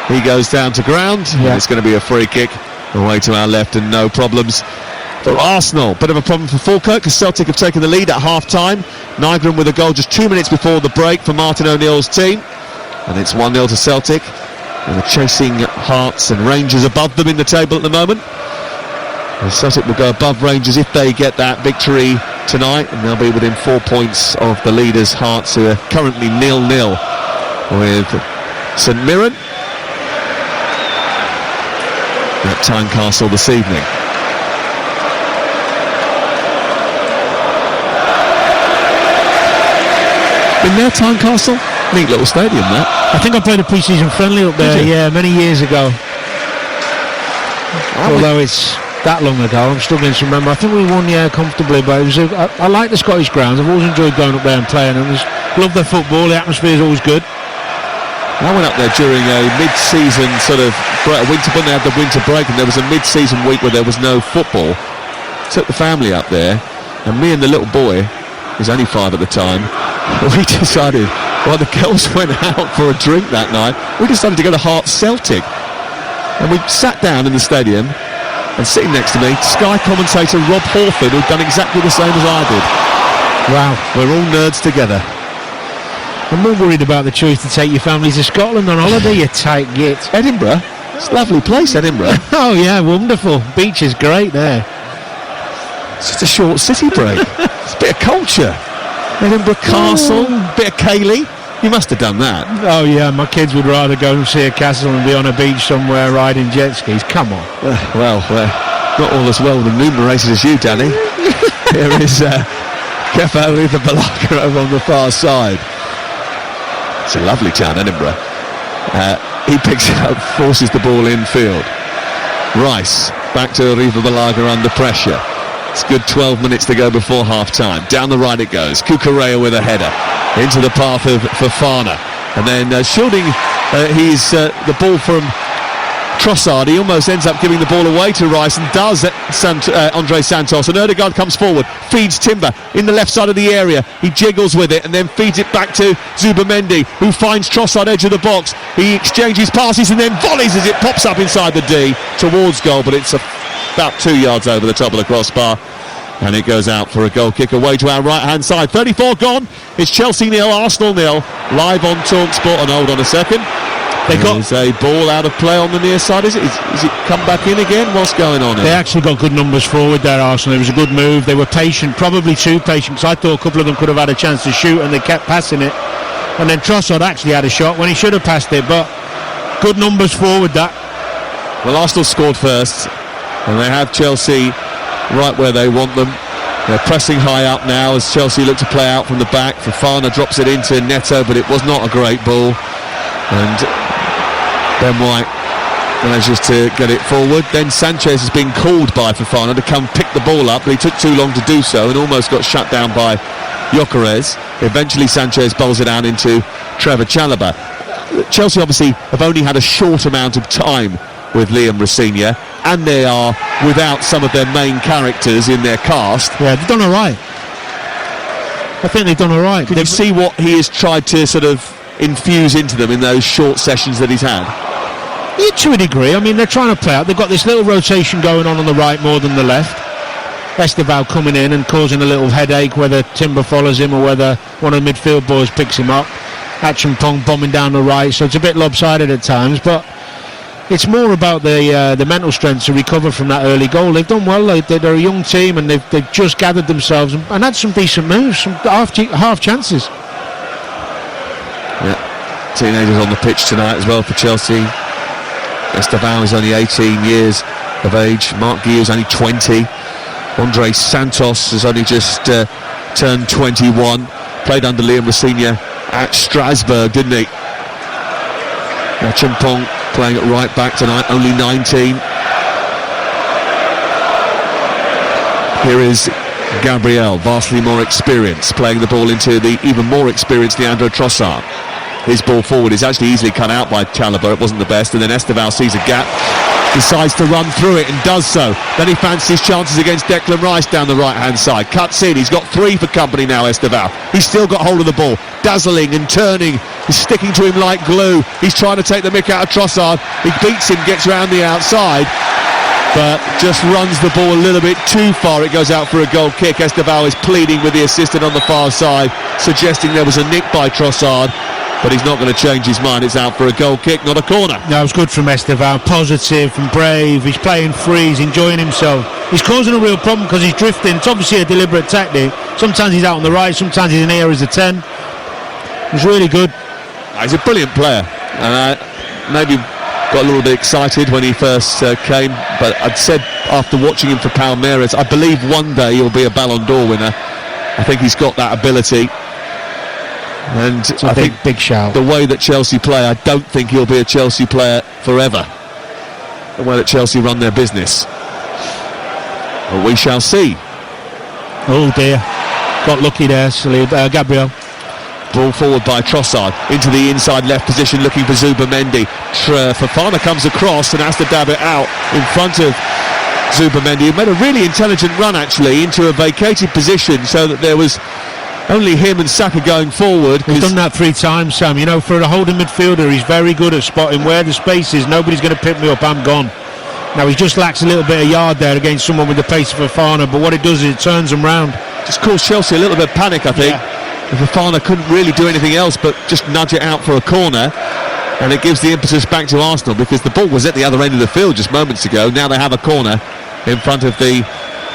He goes down to ground, and it's going to be a free kick away to our left, and no problems for Arsenal. Bit of a problem for Falkirk, because Celtic have taken the lead at half-time. Nygren with a goal just 2 minutes before the break for Martin O'Neill's team, and it's 1-0 to Celtic, and the chasing Hearts and Rangers above them in the table at the moment. And Celtic will go above Rangers if they get that victory tonight, and they'll be within 4 points of the leaders, Hearts, who are currently 0-0 with St Mirren at Tynecastle this evening. Been there, Tynecastle? Neat little stadium, that. I think I played a pre-season friendly up there, yeah, many years ago. Although it's that long ago, I'm struggling to remember. I think we won, comfortably, but it was I like the Scottish grounds. I've always enjoyed going up there and playing, and love their football. The atmosphere is always good. I went up there during a mid-season sort of winter, when they had the winter break, and there was a mid-season week where there was no football. Took the family up there, and me and the little boy, he was only 5 at the time, we decided, while the girls went out for a drink that night, we decided to go to Hearts Celtic. And we sat down in the stadium, and sitting next to me, Sky commentator Rob Hawthorne, who'd done exactly the same as I did. Wow, we're all nerds together. I'm more worried about the choice to take your family to Scotland on holiday, you tight git. Edinburgh? It's a lovely place, Edinburgh. Oh yeah, wonderful. Beach is great there. It's just a short city break. It's a bit of culture. Edinburgh Castle, bit of Cayley. You must have done that. Oh yeah, my kids would rather go and see a castle and be on a beach somewhere riding jet skis. Come on. Well, not all as well remunerated as you, Danny. Here is Carabao with the Balaga over on the far side. It's a lovely town, Edinburgh. He picks it up, forces the ball infield. Rice back to Riva Balaga under pressure. It's a good 12 minutes to go before half-time. Down the right it goes. Cucurella with a header into the path of Fofana. And then shielding the ball from Trossard. He almost ends up giving the ball away to Rice, and does Andre Santos. And Ødegaard comes forward, feeds Timber in the left side of the area. He jiggles with it and then feeds it back to Zubamendi, who finds Trossard edge of the box. He exchanges passes and then volleys as it pops up inside the D towards goal, but it's about 2 yards over the top of the crossbar, and it goes out for a goal kick away to our right hand side. 34 gone. It's Chelsea 0, Arsenal 0. Live on TalkSport. And hold on a second, there's a ball out of play on the near side. Is it come back in again? What's going on here? They actually got good numbers forward there, Arsenal. It was a good move. They were patient, probably too patient, because I thought a couple of them could have had a chance to shoot, and they kept passing it. And then Trossard actually had a shot when he should have passed it, but good numbers forward, that. Well, Arsenal scored first, and they have Chelsea right where they want them. They're pressing high up now as Chelsea look to play out from the back. Fofana drops it into Neto, but it was not a great ball, and Ben White manages to get it forward. Then Sanchez has been called by Fofana to come pick the ball up, but he took too long to do so and almost got shut down by Gyökeres. Eventually Sanchez bowls it out into Trevor Chalobah. Chelsea obviously have only had a short amount of time with Liam Rosenior, and they are without some of their main characters in their cast. Yeah, they've done all right. I think they've done all right. Can you see what he has tried to sort of infuse into them in those short sessions that he's had? Yeah, to a degree. I mean, they're trying to play out. They've got this little rotation going on the right more than the left. Esteval coming in and causing a little headache, whether Timber follows him or whether one of the midfield boys picks him up. Acheampong bombing down the right, so it's a bit lopsided at times, but it's more about the mental strength to recover from that early goal. They've done well. They're a young team, and they've just gathered themselves and had some decent moves, some half chances. Yeah, teenagers on the pitch tonight as well for Chelsea. Esteval is only 18 years of age. Mark Guiu is only 20. Andre Santos has only just turned 21. Played under Liam Rosenior at Strasbourg, didn't he? Acheampong playing at right back tonight, only 19. Here is Gabriel, vastly more experienced, playing the ball into the even more experienced Leandro Trossard. His ball forward is actually easily cut out by Chalobah. It wasn't the best, and then Esteval sees a gap, decides to run through it and does so. Then he fancies chances against Declan Rice down the right hand side, cuts in. He's got 3 for company now, Esteval. He's still got hold of the ball, dazzling and turning. He's sticking to him like glue. He's trying to take the mick out of Trossard. He beats him, gets round the outside, but just runs the ball a little bit too far. It goes out for a goal kick. Esteval is pleading with the assistant on the far side, suggesting there was a nick by Trossard. but he's not going to change his mind. It's out for a goal kick, not a corner. No, it was good from Estevan, positive and brave. He's playing free, he's enjoying himself. He's causing a real problem because he's drifting. It's obviously a deliberate tactic. Sometimes he's out on the right, sometimes he's in here as a 10. He's really good. He's a brilliant player, and maybe got a little bit excited when he first came, but I'd said after watching him for Palmeiras, I believe one day he'll be a Ballon d'Or winner. I think he's got that ability, and I think big shout. The way that Chelsea play, I don't think he'll be a Chelsea player forever. The way that Chelsea run their business, well, we shall see. Oh dear, got lucky there, Gabriel. Ball forward by Trossard into the inside left position, looking for Zubamendi. Fofana comes across and has to dab it out in front of Zubamendi, who made a really intelligent run actually into a vacated position, so that there was only him and Saka going forward. He's done that 3 times, Sam. You know, for a holding midfielder, he's very good at spotting where the space is. Nobody's going to pick me up, I'm gone. Now he just lacks a little bit of yard there against someone with the pace of Fofana, but what it does is it turns them round. Just caused Chelsea a little bit of panic, I think. Yeah. Fofana couldn't really do anything else but just nudge it out for a corner, and it gives the impetus back to Arsenal, because the ball was at the other end of the field just moments ago. Now they have a corner in front of the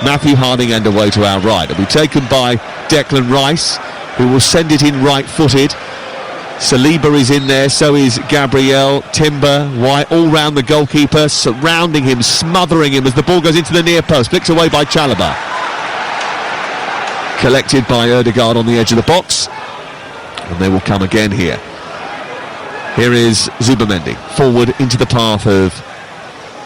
Matthew Harding end away to our right. It'll be taken by Declan Rice, who will send it in right-footed. Saliba is in there, so is Gabriel, Timber, White, all round the goalkeeper, surrounding him, smothering him as the ball goes into the near post, flicked away by Chalobah. Collected by Ødegaard on the edge of the box, and they will come again here. Here is Zubamendi, forward into the path of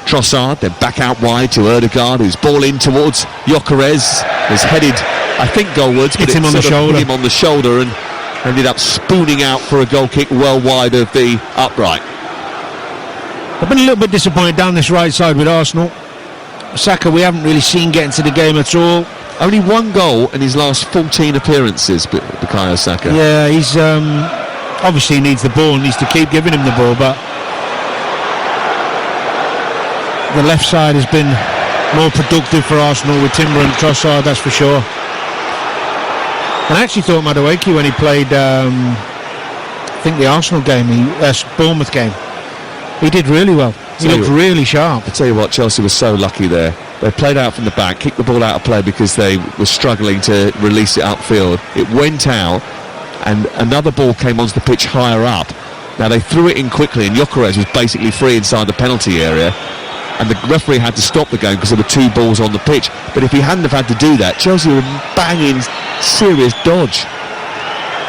Trossard, then back out wide to Ødegaard, who's ball in towards Gyökeres, is headed, I think, goalwards, but hit him on the shoulder. Hit him on the shoulder and ended up spooning out for a goal kick well wide of the upright. I've been a little bit disappointed down this right side with Arsenal. Saka, we haven't really seen get into the game at all. Only 1 goal in his last 14 appearances, Bukayo Saka. Yeah, he's obviously needs the ball, needs to keep giving him the ball, but the left side has been more productive for Arsenal with Timber and Trossard, that's for sure. And I actually thought Madueke, when he played, I think the Arsenal game, Bournemouth game, he did really well. He looked really sharp. I tell you what, Chelsea was so lucky there. They played out from the back, kicked the ball out of play because they were struggling to release it upfield. It went out, and another ball came onto the pitch higher up. Now they threw it in quickly, and Gyökeres was basically free inside the penalty area, and the referee had to stop the game because there were 2 balls on the pitch. But if he hadn't have had to do that, Chelsea were banging serious dodge.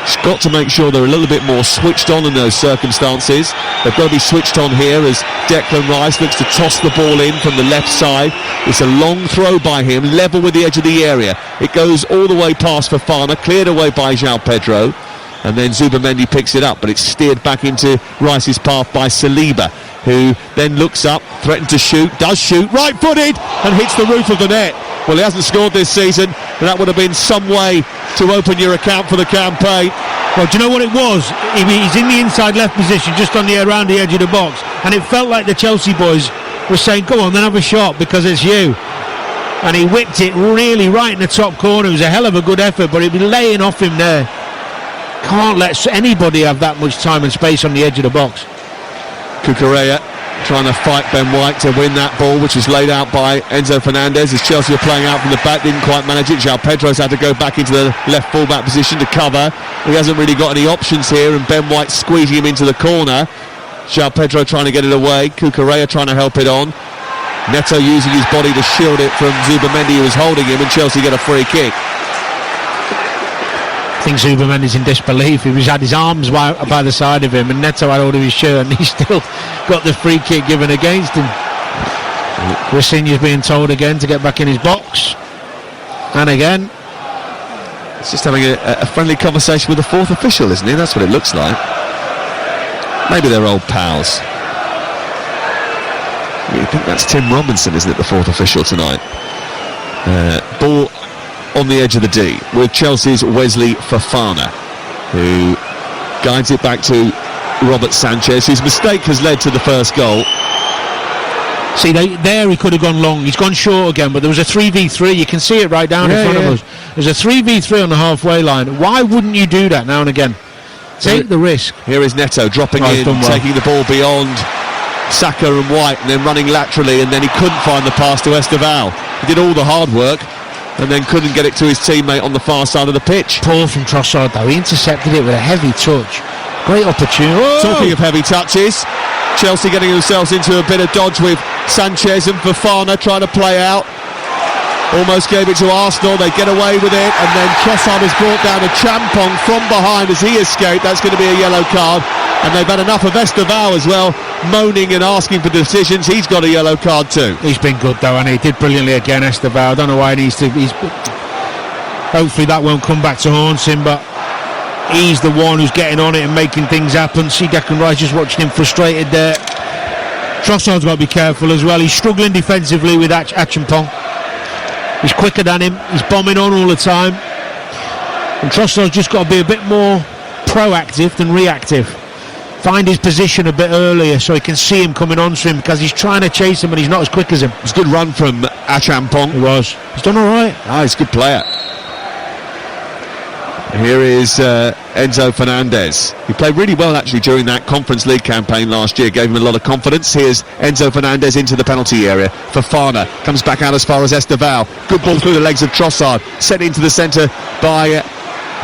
Just got to make sure they're a little bit more switched on in those circumstances. They've got to be switched on here as Declan Rice looks to toss the ball in from the left side. It's a long throw by him, level with the edge of the area. It goes all the way past Fofana, cleared away by João Pedro, and then Zubamendi picks it up, but it's steered back into Rice's path by Saliba, who then looks up, threatened to shoot, does shoot, right-footed, and hits the roof of the net. Well, he hasn't scored this season, and that would have been some way to open your account for the campaign. Well, do you know what it was? He's in the inside left position, just on the around the edge of the box, and it felt like the Chelsea boys were saying, go on, then have a shot, because it's you. And he whipped it really right in the top corner. It was a hell of a good effort, but he'd be laying off him there. Can't let anybody have that much time and space on the edge of the box. Cucurella trying to fight Ben White to win that ball, which was laid out by Enzo Fernandez as Chelsea were playing out from the back, didn't quite manage it. João Pedro's had to go back into the left full-back position to cover. He hasn't really got any options here, and Ben White squeezing him into the corner. João Pedro trying to get it away, Cucurella trying to help it on. Neto using his body to shield it from Zubamendi, who was holding him, and Chelsea get a free kick. I think Zubamendi's in disbelief. He had his arms by the side of him, and Neto had hold of his shirt, and he still got the free kick given against him. Rafinha's being told again to get back in his box, and again. He's just having a friendly conversation with the 4th official, isn't he? That's what it looks like. Maybe they're old pals. I think that's Tim Robinson, isn't it, the 4th official tonight? Ball on the edge of the D with Chelsea's Wesley Fofana, who guides it back to Robert Sanchez, whose mistake has led to the first goal. See, there he could have gone long. He's gone short again, but there was a 3v3. You can see it right down in front of us. There's a 3v3 on the halfway line. Why wouldn't you do that now and again? Take the risk. Here is Neto dropping in, done well. taking the ball beyond Saka and White, and then running laterally, and then he couldn't find the pass to Esteval. He did all the hard work and then couldn't get it to his teammate on the far side of the pitch. Poor from Trossard though, he intercepted it with a heavy touch. Great opportunity. Whoa! Talking of heavy touches, Chelsea getting themselves into a bit of dodge with Sanchez and Fofana trying to play out. Almost gave it to Arsenal, they get away with it, and then Trossard has brought down a Champong from behind as he escaped. That's going to be a yellow card, and they've had enough of Esteval as well, moaning and asking for decisions. He's got a yellow card too. He's been good though, and he did brilliantly again, Esteval. I don't know why he needs to. Hopefully that won't come back to haunt him, but he's the one who's getting on it and making things happen. See Declan Rice just watching him frustrated there. Trossard's got to be careful as well. He's struggling defensively with Achampong. He's quicker than him. He's bombing on all the time. And Trossard's just got to be a bit more proactive than reactive. Find his position a bit earlier so he can see him coming on to him, because he's trying to chase him and he's not as quick as him. It's a good run from Achampong. He was. He's done all right. He's a good player. Here is Enzo Fernandez. He played really well actually during that Conference League campaign last year, gave him a lot of confidence. Here's Enzo Fernandez into the penalty area. Fofana comes back out as far as Esteval. Good ball through the legs of Trossard, sent into the centre by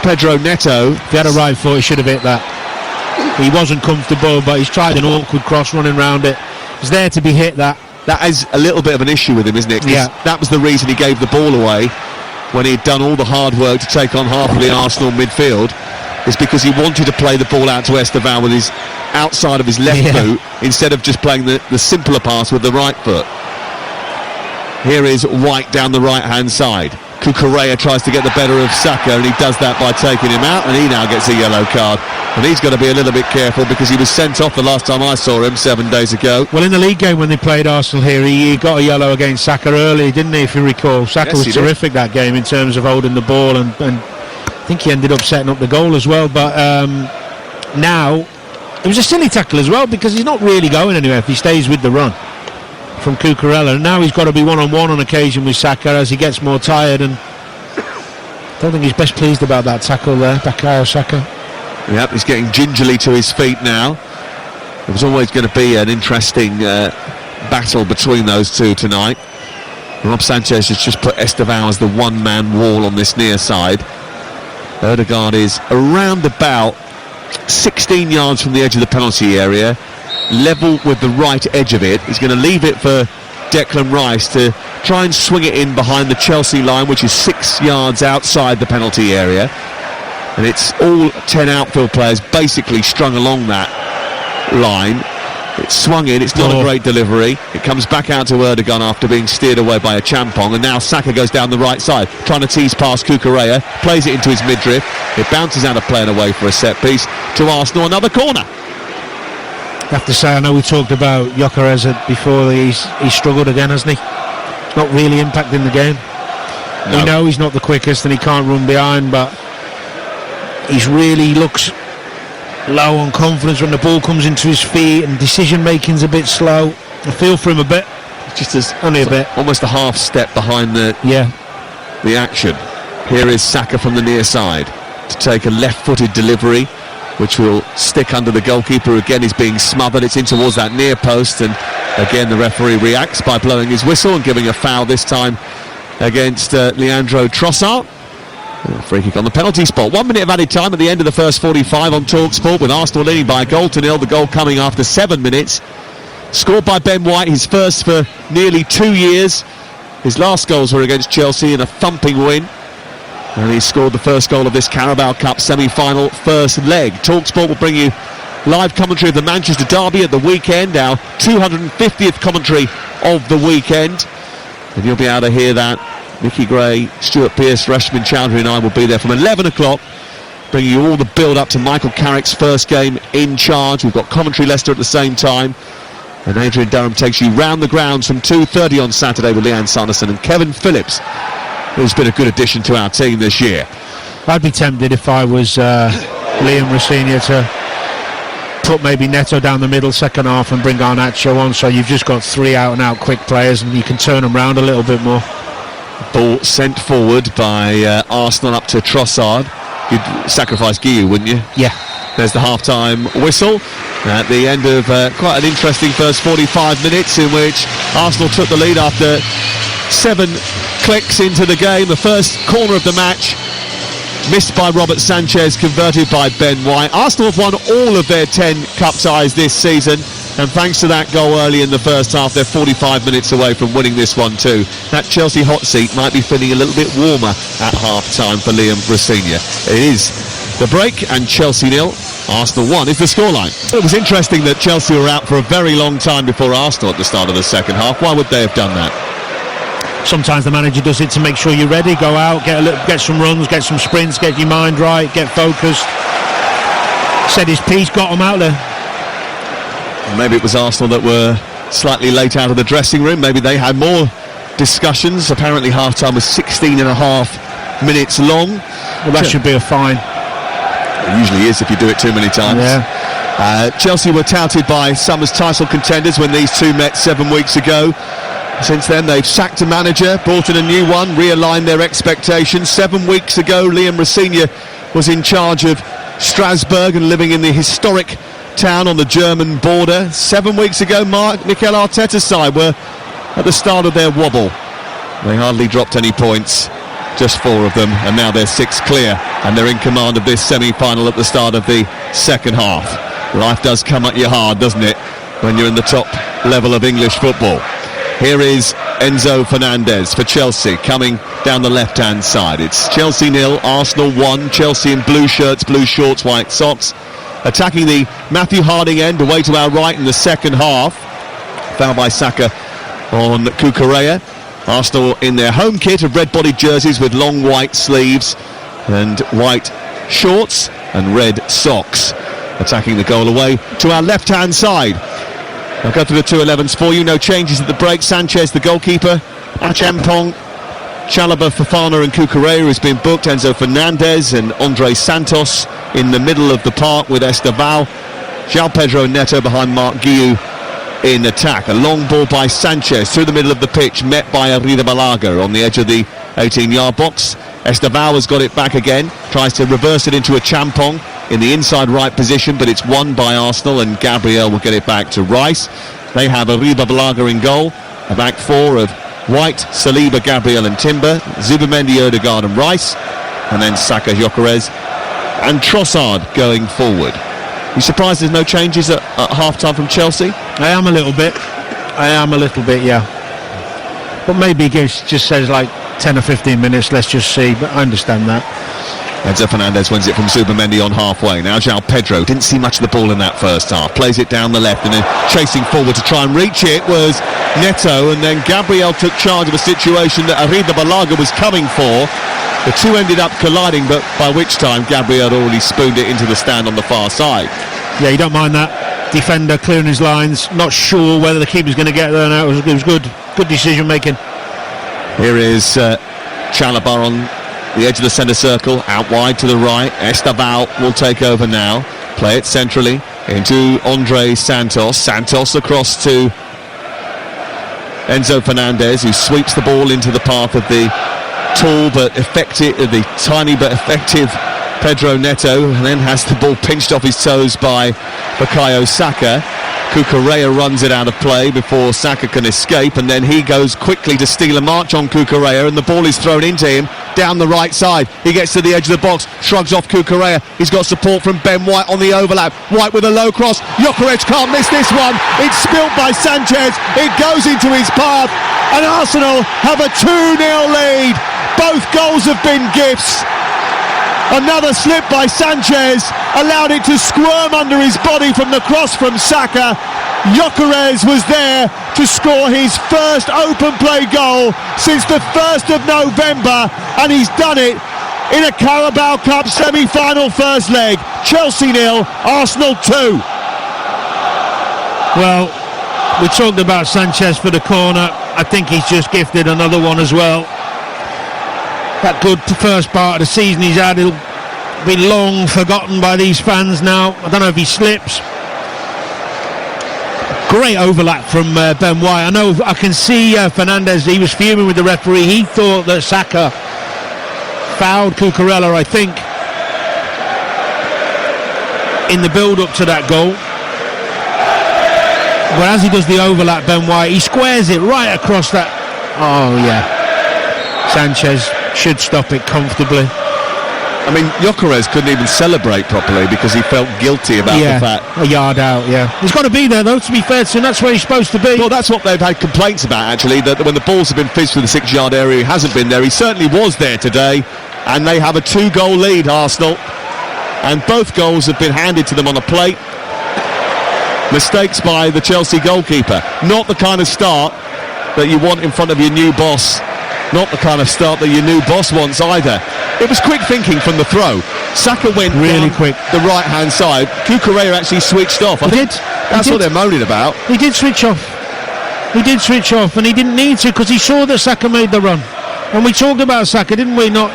Pedro Neto. If he had a right foot, he should have hit that. He wasn't comfortable, but he's tried an awkward cross running round it. He's there to be hit. That is a little bit of an issue with him, isn't it? Yeah. That was the reason he gave the ball away when he'd done all the hard work to take on half of the Arsenal midfield, is because he wanted to play the ball out to Esteval with his outside of his left boot instead of just playing the simpler pass with the right foot. Here is White down the right hand side. Cucurella tries to get the better of Saka, and he does that by taking him out, and he now gets a yellow card. And he's got to be a little bit careful because he was sent off the last time I saw him 7 days ago. Well, in the league game when they played Arsenal here, he got a yellow against Saka early, didn't he, if you recall? Saka was terrific that game in terms of holding the ball, and I think he ended up setting up the goal as well. But now, it was a silly tackle as well, because he's not really going anywhere if he stays with the run from Cucurella, and now he's got to be one-on-one on occasion with Saka as he gets more tired, and I don't think he's best pleased about that tackle there, Bukayo Saka. Yep, he's getting gingerly to his feet now. There was always going to be an interesting battle between those two tonight. Rob Sanchez has just put Esteval as the one-man wall on this near side. Ødegaard is around about 16 yards from the edge of the penalty area, level with the right edge of it. He's going to leave it for Declan Rice to try and swing it in behind the Chelsea line, which is 6 yards outside the penalty area. And it's all 10 outfield players basically strung along that line. It's swung in, it's not a great delivery. It comes back out to Ødegaard after being steered away by a Champong, and now Saka goes down the right side, trying to tease past Cucurella, plays it into his midriff. It bounces out of play and away for a set piece to Arsenal. Another corner. I have to say, I know we talked about Gyökeres before. He's struggled again, hasn't he? It's not really impacting the game. No. We know he's not the quickest and he can't run behind, but he's really looks low on confidence when the ball comes into his feet, and decision making's a bit slow. I feel for him a bit. Just as only a bit, almost a half step behind the action. Here is Saka from the near side to take a left-footed delivery, which will stick under the goalkeeper. Again, he's being smothered. It's in towards that near post, and again the referee reacts by blowing his whistle and giving a foul, this time against Leandro Trossard. Free kick on the penalty spot. 1 minute of added time at the end of the first 45 on TalkSport, with Arsenal leading by a goal to nil. The goal coming after 7 minutes. Scored by Ben White, his first for nearly 2 years. His last goals were against Chelsea in a thumping win. And he scored the first goal of this Carabao Cup semi-final first leg. TalkSport will bring you live commentary of the Manchester Derby at the weekend, our 250th commentary of the weekend. And you'll be able to hear that. Mickey Gray, Stuart Pearce, Rashman Chowdhury and I will be there from 11 o'clock, bringing you all the build-up to Michael Carrick's first game in charge. We've got commentary Leicester at the same time. And Adrian Durham takes you round the grounds from 2:30 on Saturday with Leanne Sanderson and Kevin Phillips, who's been a good addition to our team this year. I'd be tempted if I was Liam Rosenior to put maybe Neto down the middle second half and bring Garnacho on, so you've just got 3 out-and-out quick players and you can turn them round a little bit more. Ball sent forward by Arsenal up to Trossard. You'd sacrifice Guiu, wouldn't you? Yeah. There's the half-time whistle at the end of quite an interesting first 45 minutes, in which Arsenal took the lead after 7 clicks into the game. The first corner of the match missed by Robert Sanchez, converted by Ben White. Arsenal have won all of their 10 cup ties this season, and thanks to that goal early in the first half, they're 45 minutes away from winning this one too. That Chelsea hot seat might be feeling a little bit warmer at half-time for Liam Rosenior. It is the break, and Chelsea 0, Arsenal 1 is the scoreline. It was interesting that Chelsea were out for a very long time before Arsenal at the start of the second half. Why would they have done that? Sometimes the manager does it to make sure you're ready. Go out, get some runs, get some sprints, get your mind right, get focused. Said his piece, got them out there. Well, maybe it was Arsenal that were slightly late out of the dressing room. Maybe they had more discussions. Apparently half-time was 16 and a half minutes long. Well, that should be a fine. It usually is if you do it too many times. Yeah. Chelsea were touted by some as title contenders when these two met 7 weeks ago. Since then, they've sacked a manager, brought in a new one, realigned their expectations. 7 weeks ago, Liam Rosenior was in charge of Strasbourg and living in the historic town on the German border. 7 weeks ago, Mikel Arteta's side were at the start of their wobble. They hardly dropped any points, just 4 of them, and now they're 6 clear, and they're in command of this semi-final at the start of the second half. Life does come at you hard, doesn't it, when you're in the top level of English football. Here is Enzo Fernandez for Chelsea, coming down the left-hand side. It's Chelsea 0, Arsenal 1. Chelsea in blue shirts, blue shorts, white socks. Attacking the Matthew Harding end, away to our right in the second half. Foul by Saka on Cucurella. Arsenal in their home kit of red-bodied jerseys with long white sleeves and white shorts and red socks. Attacking the goal away to our left-hand side. I'll go through the 2-11s for you. No changes at the break. Sanchez, the goalkeeper. Achampong, Chalobah, Fofana and Cucurella has been booked. Enzo Fernandez and Andre Santos in the middle of the park with Estevao. João Pedro Neto behind Mark Guiu in attack. A long ball by Sanchez through the middle of the pitch, met by Arrizabalaga on the edge of the 18-yard box. Estevao has got it back again, tries to reverse it into Achampong in the inside right position, but it's won by Arsenal, and Gabriel will get it back to Rice. They have Arrizabalaga in goal, a back 4 of White, Saliba, Gabriel and Timber, Zubimendi, Odegaard and Rice, and then Saka, Gyökeres and Trossard going forward. You surprised there's no changes at half-time from Chelsea? I am a little bit, yeah. But maybe it just says like 10 or 15 minutes, let's just see, but I understand that. Enzo Fernandez wins it from Zubimendi on halfway. Now João Pedro didn't see much of the ball in that first half. Plays it down the left, and then chasing forward to try and reach it was Neto, and then Gabriel took charge of a situation that Arrizabalaga was coming for. The two ended up colliding, but by which time Gabriel had already spooned it into the stand on the far side. Yeah, you don't mind that. Defender clearing his lines, not sure whether the keeper's going to get there now. It was good decision making. Here is Chalobah on the edge of the centre circle, out wide to the right. Estevao will take over now. Play it centrally into Andre Santos. Santos across to Enzo Fernandez, who sweeps the ball into the path of the tall but effective, the tiny but effective Pedro Neto, and then has the ball pinched off his toes by Bukayo Saka. Cucurella runs it out of play before Saka can escape, and then he goes quickly to steal a march on Cucurella, and the ball is thrown into him down the right side. He gets to the edge of the box, shrugs off Cucurella. He's got support from Ben White on the overlap. White with a low cross. Gyökeres can't miss this one. It's spilt by Sanchez. It goes into his path, and Arsenal have a 2-0 lead. Both goals have been gifts. Another slip by Sanchez allowed it to squirm under his body from the cross from Saka. Gyökeres was there to score his first open play goal since the 1st of November, and he's done it in a Carabao Cup semi-final first leg. Chelsea 0, Arsenal 2. Well, we talked about Sanchez for the corner. I think he's just gifted another one as well. That good first part of the season he's had, he'll be long forgotten by these fans now. I don't know if he slips. Great overlap from Ben White. I can see Fernandez, he was fuming with the referee. He thought that Saka fouled Cucurella, I think. in the build-up to that goal. But as he does the overlap, Ben White, he squares it right across that. Oh, yeah. Sanchez should stop it comfortably. I mean, Gyökeres couldn't even celebrate properly because he felt guilty about the fact. A yard out, He's got to be there, though, to be fair to him. That's where he's supposed to be. Well, that's what they've had complaints about, actually, that when the balls have been fizzed through the 6-yard area, he hasn't been there. He certainly was there today, and they have a 2-goal lead, Arsenal. And both goals have been handed to them on a plate. Mistakes by the Chelsea goalkeeper. Not the kind of start that you want in front of your new boss. Not the kind of start that your new boss wants either. It was quick thinking from the throw. Saka went really quick. The right-hand side. Cucurella actually switched off. That's what they're moaning about. He did switch off. And he didn't need to because he saw that Saka made the run. And we talked about Saka, didn't we? Not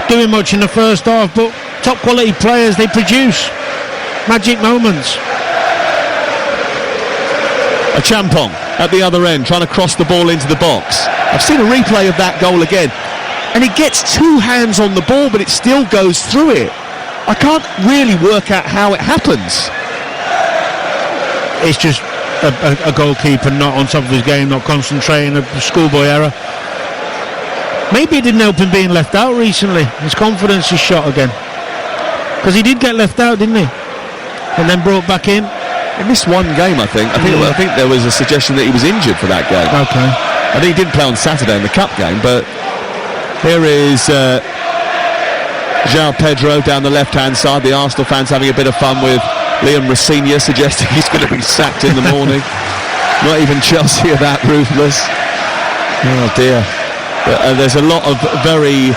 doing much in the first half, but top quality players, they produce magic moments. A Champong at the other end, trying to cross the ball into the box. I've seen a replay of that goal again, and he gets 2 hands on the ball, but it still goes through it. I can't really work out how it happens. It's just a goalkeeper not on top of his game, not concentrating, a schoolboy error. Maybe it didn't help him being left out recently. His confidence is shot again. Because he did get left out, didn't he? And then brought back in. He missed one game, I think. I think there was a suggestion that he was injured for that game. Okay. I think he didn't play on Saturday in the cup game, but here is João Pedro down the left-hand side. The Arsenal fans having a bit of fun with Liam Rosenior, suggesting he's going to be sacked in the morning. Not even Chelsea are that ruthless. Oh dear. But, there's a lot of very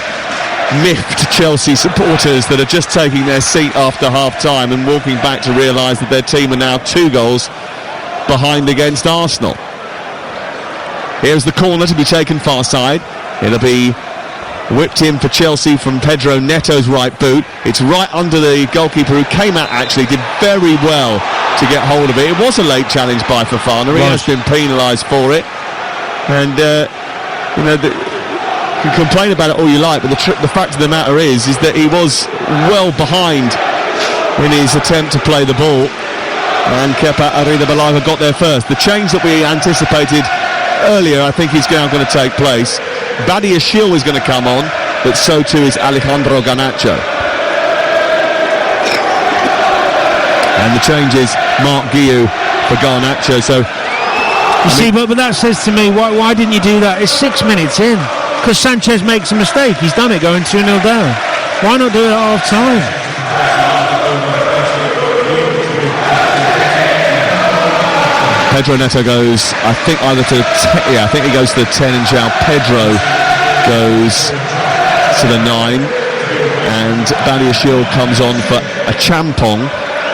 miffed Chelsea supporters that are just taking their seat after half-time and walking back to realise that their team are now 2 goals behind against Arsenal. Here's the corner to be taken far side. It'll be whipped in for Chelsea from Pedro Neto's right boot. It's right under the goalkeeper, who came out, actually did very well to get hold of it. It was a late challenge by Fofana. He has been penalised for it. And, you can complain about it all you like, but the fact of the matter is that he was well behind in his attempt to play the ball, and Kepa Arrizabalaga got there first. The change that we anticipated earlier, I think, is now going to take place. Badiashile is going to come on, but so too is Alejandro Garnacho. And the change is Mark Guiu for Garnacho. So you see, but that says to me, why didn't you do that? It's 6 minutes in. Because Sanchez makes a mistake. He's done it going 2-0 down. Why not do it at half time? Pedro Neto goes, I think, either to I think he goes to the 10, and João Pedro goes to the 9, and Badiashile comes on for a Champong.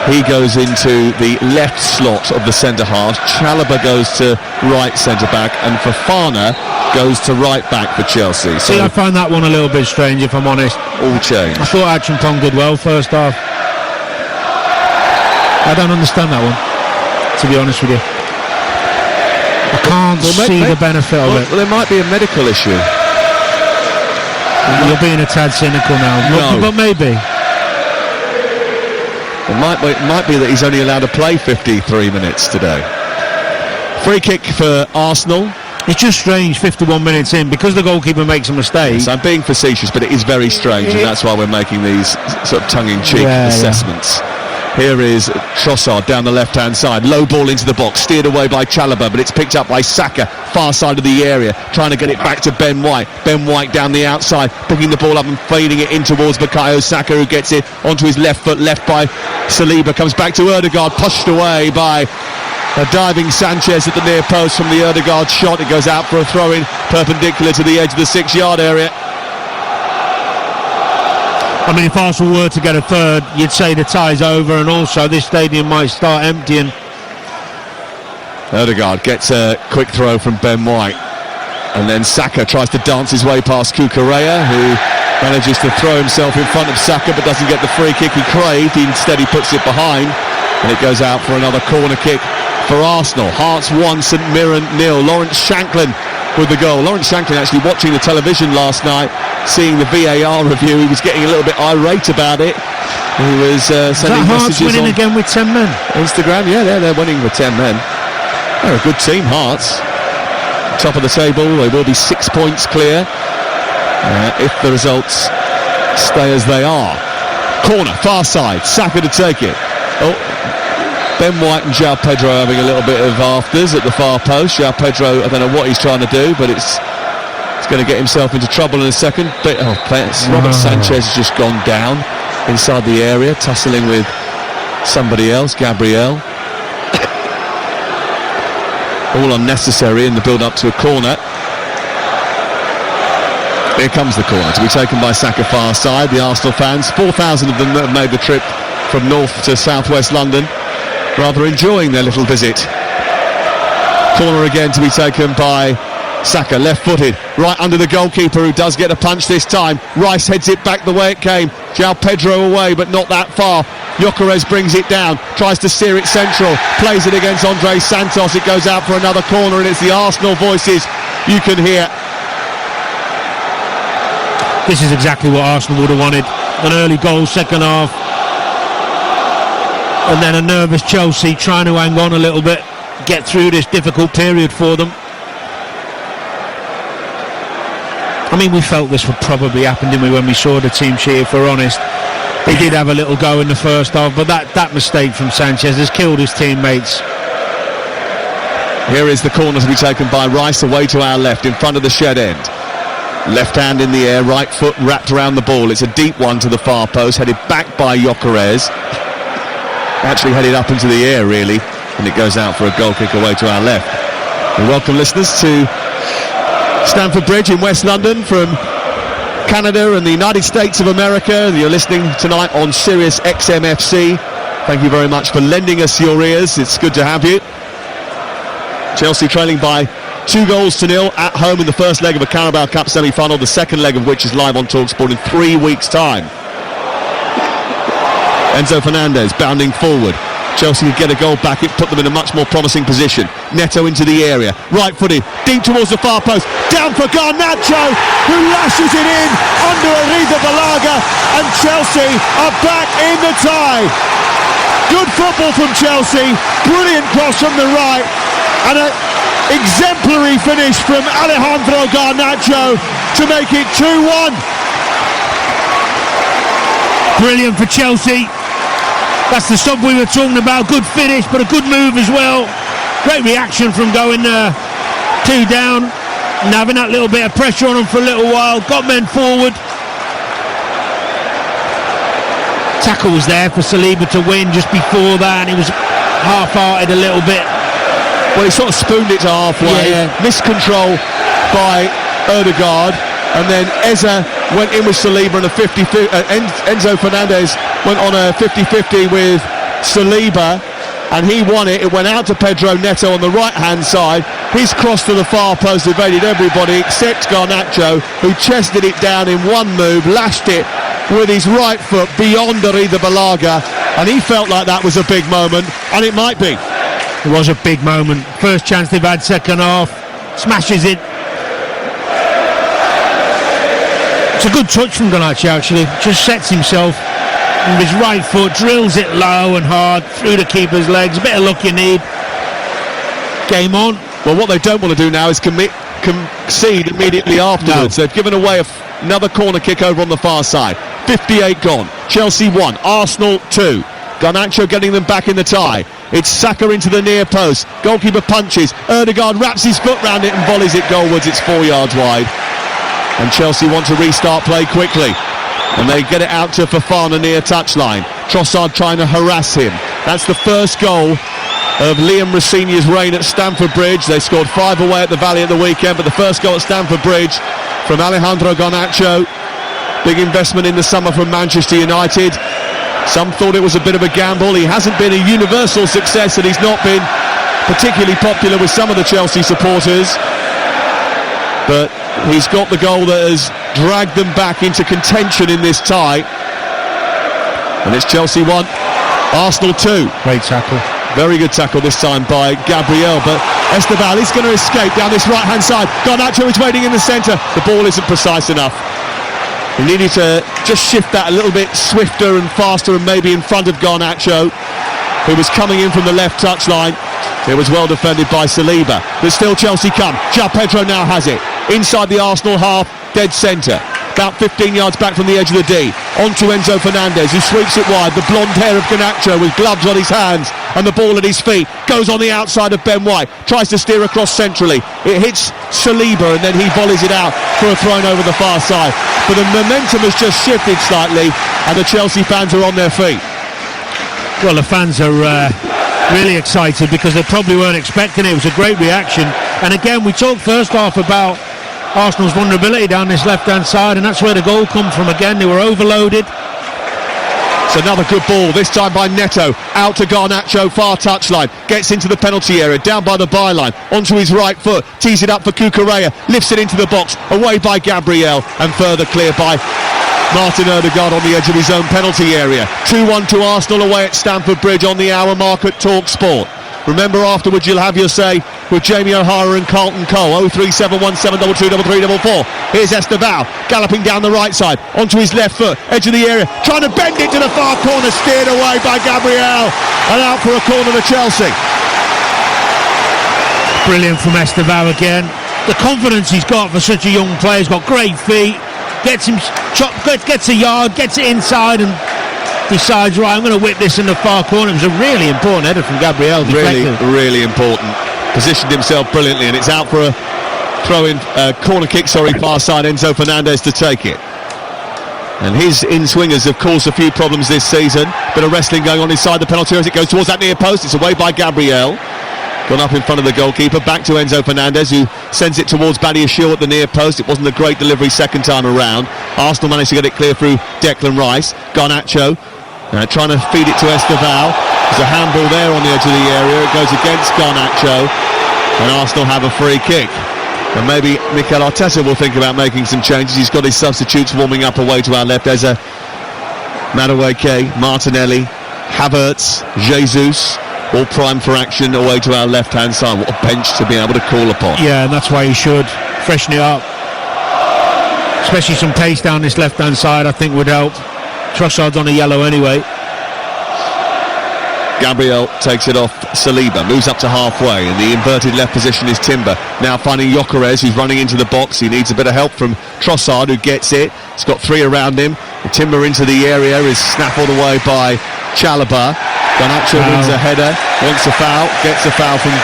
He goes into the left slot of the centre half. Chalobah goes to right centre back, and Fofana goes to right back for Chelsea. See, I find that one a little bit strange, if I'm honest. All change. I thought Champong did well first half. I don't understand that one, to be honest with you. I can't see the benefit of it. Well, there might be a medical issue. You're being a tad cynical now. No. But maybe. It might be that he's only allowed to play 53 minutes today. Free kick for Arsenal. It's just strange, 51 minutes in, because the goalkeeper makes a mistake. Yes, I'm being facetious, but it is very strange, and that's why we're making these sort of tongue-in-cheek assessments. Here is Trossard down the left-hand side. Low ball into the box, steered away by Chalobah, but it's picked up by Saka, far side of the area, trying to get it back to Ben White. Ben White down the outside, picking the ball up and feeding it in towards Bukayo Saka, who gets it onto his left foot, left by Saliba, comes back to Ødegaard, pushed away by a diving Sanchez at the near post from the Ødegaard shot. It goes out for a throw-in, perpendicular to the edge of the 6-yard area. I mean, if Arsenal were to get a third, you'd say the tie's over, and also this stadium might start emptying. Ødegaard gets a quick throw from Ben White, and then Saka tries to dance his way past Cucurella, who manages to throw himself in front of Saka but doesn't get the free kick he craved. Instead he puts it behind, and it goes out for another corner kick for Arsenal. Hearts 1, St Mirren 0. Lawrence Shanklin with the goal. Lawrence Shanklin actually watching the television last night, seeing the VAR review. He was getting a little bit irate about it. who was sending Hearts messages winning on again with 10 men? Instagram. Yeah, they're winning with 10 men. They're a good team, Hearts. Top of the table, they will be 6 points clear if the results stay as they are. Corner, far side, Saka to take it. Oh, Ben White and João Pedro having a little bit of afters at the far post. João Pedro, I don't know what he's trying to do, but it's going to get himself into trouble in a second. Robert Sanchez has just gone down inside the area, tussling with somebody else, Gabriel. All unnecessary in the build-up to a corner. Here comes the corner to be taken by Saka far side. The Arsenal fans, 4,000 of them that have made the trip from north to southwest London, rather enjoying their little visit. Corner again to be taken by Saka, left-footed, right under the goalkeeper, who does get a punch this time. Rice heads it back the way it came. João Pedro away, but not that far. Gyökeres brings it down, tries to steer it central, plays it against Andre Santos. It goes out for another corner, and it's the Arsenal voices you can hear. This is exactly what Arsenal would have wanted. An early goal, second half. And then a nervous Chelsea trying to hang on a little bit, get through this difficult period for them. I mean, we felt this would probably happen, didn't we, when we saw the team sheet, if we're honest. They did have a little go in the first half, but that mistake from Sanchez has killed his teammates. Here is the corner to be taken by Rice, away to our left, in front of the shed end. Left hand in the air, right foot wrapped around the ball. It's a deep one to the far post, headed back by Gyökeres. Actually headed up into the air, really, and it goes out for a goal kick away to our left. We welcome listeners to Stamford Bridge in West London from Canada and the United States of America. You're listening tonight on Sirius XMFC. Thank you very much for lending us your ears. It's good to have you. Chelsea trailing by 2-0 at home in the first leg of a Carabao Cup semi-final, the second leg of which is live on TalkSport in 3 weeks' time. Enzo Fernandez bounding forward. Chelsea would get a goal back, it put them in a much more promising position. Neto into the area, right-footed, deep towards the far post, down for Garnacho, who lashes it in under Ariza Balaga, and Chelsea are back in the tie. Good football from Chelsea, brilliant cross from the right, and an exemplary finish from Alejandro Garnacho to make it 2-1. Brilliant for Chelsea. That's the stuff we were talking about. Good finish, but a good move as well. Great reaction from going 2 down and having that little bit of pressure on them for a little while. Got men forward. Tackle was there for Saliba to win just before that, and he was half-hearted a little bit. Well, he sort of spooned it to halfway. Yeah. Missed control by Ødegaard, and then Eza went in with Saliba and a 50-50. Enzo Fernandez went on a 50-50 with Saliba, and he won it. It went out to Pedro Neto on the right-hand side. His cross to the far post evaded everybody except Garnacho, who chested it down in one move, lashed it with his right foot beyond Ariza Balaga, and he felt like that was a big moment, and it might be. It was a big moment. First chance they've had second half. Smashes it. It's a good touch from Garnacho, actually. Just sets himself with his right foot, drills it low and hard through the keeper's legs. A bit of luck you need. Game on. Well, what they don't want to do now is concede immediately afterwards. No. They've given away another corner kick over on the far side. 58 gone. Chelsea 1, Arsenal 2. Garnacho getting them back in the tie. It's Saka into the near post. Goalkeeper punches. Ødegaard wraps his foot round it and volleys it goalwards. It's 4 yards wide. And Chelsea want to restart play quickly. And they get it out to Fofana near touchline. Trossard trying to harass him. That's the first goal of Liam Rossigne's reign at Stamford Bridge. They scored 5 away at the Valley at the weekend, but the first goal at Stamford Bridge from Alejandro Garnacho. Big investment in the summer from Manchester United. Some thought it was a bit of a gamble. He hasn't been a universal success, and he's not been particularly popular with some of the Chelsea supporters. But he's got the goal that has dragged them back into contention in this tie. And it's Chelsea 1, Arsenal 2. Great tackle. Very good tackle this time by Gabriel, but Esteban is going to escape down this right-hand side. Garnacho is waiting in the centre. The ball isn't precise enough. He needed to just shift that a little bit swifter and faster and maybe in front of Garnacho, who was coming in from the left touchline. It was well defended by Saliba, but still Chelsea come. João Pedro now has it inside the Arsenal half, dead centre, about 15 yards back from the edge of the D. On to Enzo Fernandez, who sweeps it wide. The blonde hair of Garnacho with gloves on his hands and the ball at his feet. Goes on the outside of Ben White, tries to steer across centrally. It hits Saliba and then he volleys it out for a thrown over the far side. But the momentum has just shifted slightly and the Chelsea fans are on their feet. Well, the fans are really excited because they probably weren't expecting it. It was a great reaction. And again, we talked first half about Arsenal's vulnerability down this left-hand side, and that's where the goal come from again. They were overloaded. It's another good ball, this time by Neto, out to Garnacho, far touchline, gets into the penalty area, down by the byline, onto his right foot, tees it up for Cucurella, lifts it into the box, away by Gabriel, and further clear by Martin Odegaard on the edge of his own penalty area. 2-1 to Arsenal away at Stamford Bridge on the hour mark at Talk Sport. Remember, afterwards you'll have your say with Jamie O'Hara and Carlton Cole. 03717223344. Here's Esteval galloping down the right side onto his left foot, edge of the area, trying to bend it to the far corner, steered away by Gabriel, and out for a corner to Chelsea. Brilliant from Esteval again. The confidence he's got for such a young player. He's got great feet, gets a yard, gets it inside, and decides, right, I'm going to whip this in the far corner. It was a really important header from Gabriel. Really important. Positioned himself brilliantly, and it's out for a throw-in, corner kick, far side, Enzo Fernandez to take it. And his in-swingers have caused a few problems this season. Bit of wrestling going on inside the penalty as it goes towards that near post. It's away by Gabriel. Gone up in front of the goalkeeper, back to Enzo Fernandez, who sends it towards Badiashile at the near post. It wasn't a great delivery second time around. Arsenal managed to get it clear through Declan Rice. Garnacho trying to feed it to Esteval. There's a handball there on the edge of the area. It goes against Garnacho, and Arsenal have a free kick. And maybe Mikel Arteta will think about making some changes. He's got his substitutes warming up away to our left. There's a Madueke, Martinelli, Havertz, Jesus, all primed for action away to our left-hand side. What a bench to be able to call upon. Yeah, and that's why you should freshen it up. Especially some pace down this left-hand side, I think would help. Trossard's on a yellow anyway. Gabriel takes it off Saliba, moves up to halfway, and the inverted left position is Timber. Now finding Gyökeres, who's running into the box. He needs a bit of help from Trossard, who gets it. He's got three around him. And Timber into the area is snaffled away by Chalobah. Garnacho wins a header, wants a foul, gets a foul from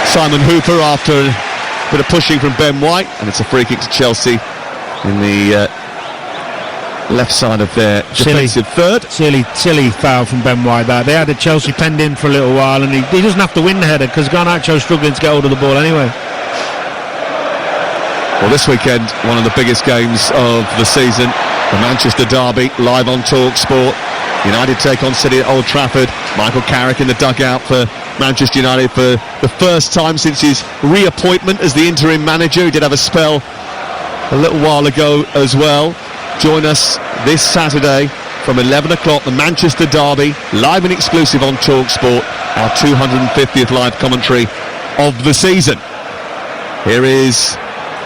Simon Hooper after a bit of pushing from Ben White, and it's a free kick to Chelsea in the left side of their defensive third. Silly foul from Ben White. That they had a Chelsea penned in for a little while, and he doesn't have to win the header because Garnacho's struggling to get hold of the ball anyway. Well, this weekend, one of the biggest games of the season, the Manchester derby, live on Talk Sport. United take on City at Old Trafford. Michael Carrick in the dugout for Manchester United for the first time since his reappointment as the interim manager. He did have a spell a little while ago as well. Join us this Saturday from 11 o'clock, the Manchester derby, live and exclusive on Talk Sport, our 250th live commentary of the season. Here is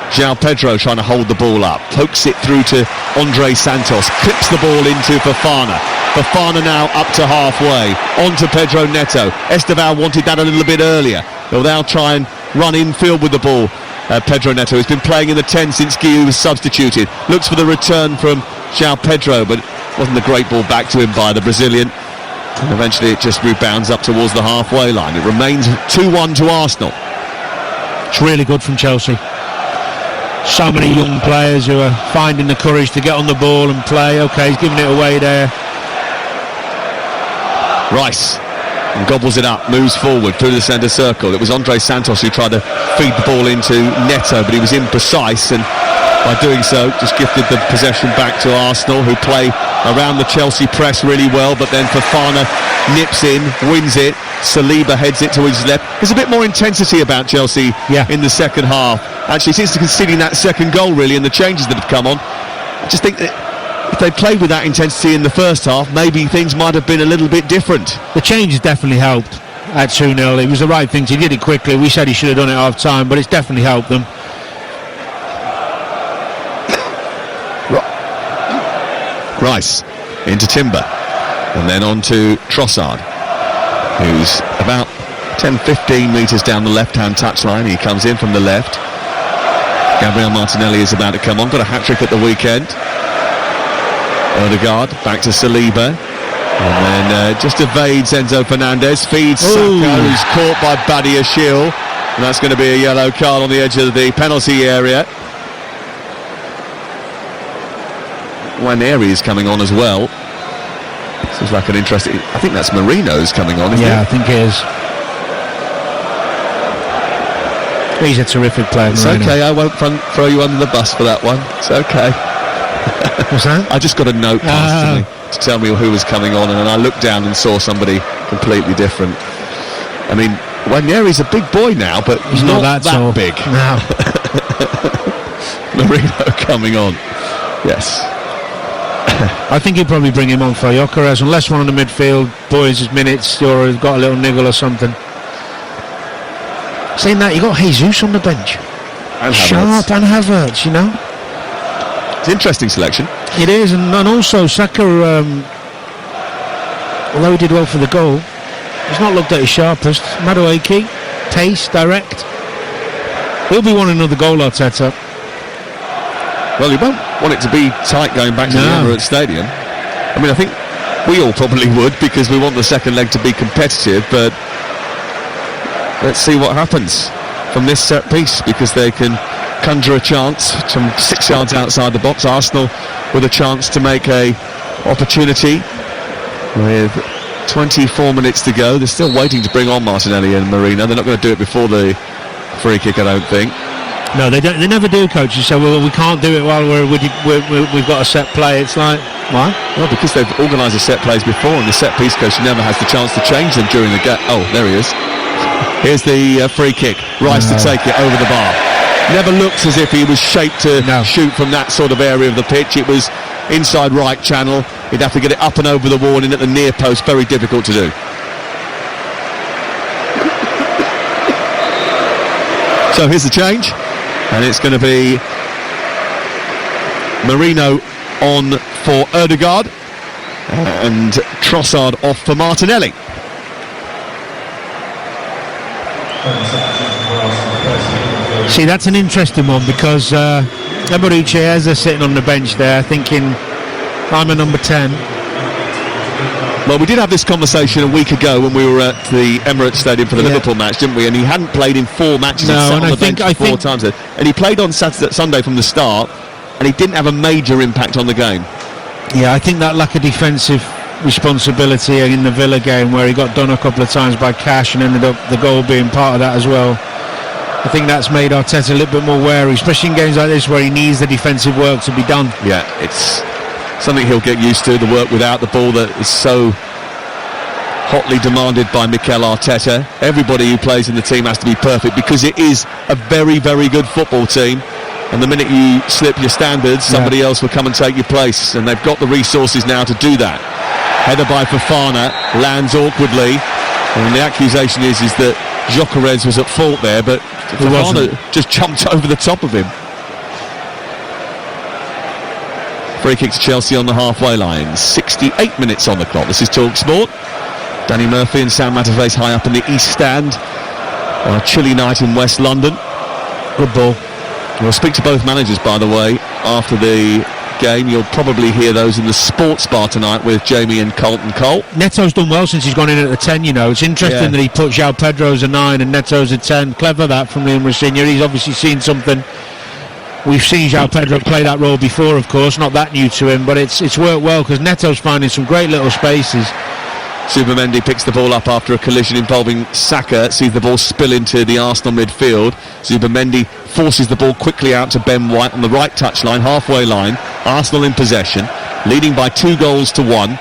João Pedro trying to hold the ball up, pokes it through to Andre Santos, clips the ball into Fofana. Fofana now up to halfway, on to Pedro Neto. Esteval wanted that a little bit earlier. They'll now try and run infield with the ball. Pedro Neto has been playing in the 10 since Guiu was substituted. Looks for the return from João Pedro, but it wasn't a great ball back to him by the Brazilian. And eventually it just rebounds up towards the halfway line. It remains 2-1 to Arsenal. It's really good from Chelsea. So many young players who are finding the courage to get on the ball and play. Okay, he's giving it away there. Rice and gobbles it up, moves forward through the centre circle. It was Andre Santos who tried to feed the ball into Neto, but he was imprecise, and by doing so just gifted the possession back to Arsenal, who play around the Chelsea press really well. But then Fofana nips in, wins it. Saliba heads it to his left. There's a bit more intensity about Chelsea in the second half. Actually, since conceding that second goal, really, and the changes that have come on, I just think that if they played with that intensity in the first half, maybe things might have been a little bit different. The changes definitely helped at 2-0. It was the right thing. He did it quickly. We said he should have done it half time, but it's definitely helped them. Rice into Timber, and then on to Trossard, who's about 10-15 metres down the left-hand touchline. He comes in from the left. Gabriel Martinelli is about to come on, got a hat-trick at the weekend. Odegaard back to Saliba, and then just evades Enzo Fernandez, feeds Saka, who's caught by Badiashile, and that's going to be a yellow card on the edge of the penalty area. Waneri is coming on as well. Seems like an interesting... I think that's Marino's coming on, isn't it? Yeah, I think it is. He's a terrific player. It's Marino. okay, I won't throw you under the bus for that one. It's okay. What's that? I just got a note passed to me to tell me who was coming on, and then I looked down and saw somebody completely different. I mean, Waneri's a big boy now, but he's not that big. No. Marino coming on. Yes. I think he'd probably bring him on for Gyökeres, unless one of the midfield boys his minutes or has got a little niggle or something. Saying that, you got Jesus on the bench. And Sharp and Havertz, you know. It's an interesting selection. It is, and also Saka, although he did well for the goal, he's not looked at his sharpest. Madueke, pace, direct. He'll be wanting another goal, Arteta. Well, he won't want it to be tight going back to the Emirates Stadium. I mean, I think we all probably would, because we want the second leg to be competitive, but let's see what happens from this set piece, because they can conjure a chance from 6 yards outside the box. Arsenal with a chance to make a opportunity with 24 minutes to go. They're still waiting to bring on Martinelli and Marino. They're not going to do it before the free kick, I don't think. No, they don't. They never do, coach. You say, well, we can't do it while we've got a set play. It's like, why? Well, because they've organised the set plays before, and the set piece coach never has the chance to change them during the game. Oh, there he is. Here's the free kick. Rice to take it over the bar. Never looks as if he was shaped to shoot from that sort of area of the pitch. It was inside right channel. He'd have to get it up and over the wall and in at the near post. Very difficult to do. So here's the change, and it's going to be Marino on for Odegaard and Trossard off for Martinelli. See, that's an interesting one, because Eberechi is sitting on the bench there thinking, I'm a number 10. Well, we did have this conversation a week ago when we were at the Emirates Stadium for the Liverpool match, didn't we? And he hadn't played in 4 matches. No, He'd sat and on the bench 4 times. And he played on Sunday from the start, and he didn't have a major impact on the game. Yeah, I think that lack of defensive responsibility in the Villa game, where he got done a couple of times by Cash and ended up the goal being part of that as well, I think that's made Arteta a little bit more wary, especially in games like this where he needs the defensive work to be done. Yeah, it's something he'll get used to, the work without the ball that is so hotly demanded by Mikel Arteta. Everybody who plays in the team has to be perfect, because it is a very, very good football team, and the minute you slip your standards, somebody else will come and take your place, and they've got the resources now to do that. Header by Fofana, lands awkwardly, and the accusation is that Gyökeres was at fault there, but Fofana just jumped over the top of him. Free kick to Chelsea on the halfway line. 68 minutes on the clock. This is TalkSport. Danny Murphy and Sam Matterface high up in the East Stand on a chilly night in West London. Good ball. We'll speak to both managers, by the way, after the game. You'll probably hear those in the sports bar tonight with Jamie and Colton Cole. Neto's done well since he's gone in at the 10, you know. It's interesting that he put João Pedro as a 9 and Neto's a 10. Clever that from Liam Rosenior. He's obviously seen something. We've seen João Pedro play that role before, of course, not that new to him, but it's worked well, because Neto's finding some great little spaces. Zubimendi picks the ball up after a collision involving Saka, sees the ball spill into the Arsenal midfield. Zubimendi forces the ball quickly out to Ben White on the right touchline, halfway line. Arsenal in possession, leading by 2-1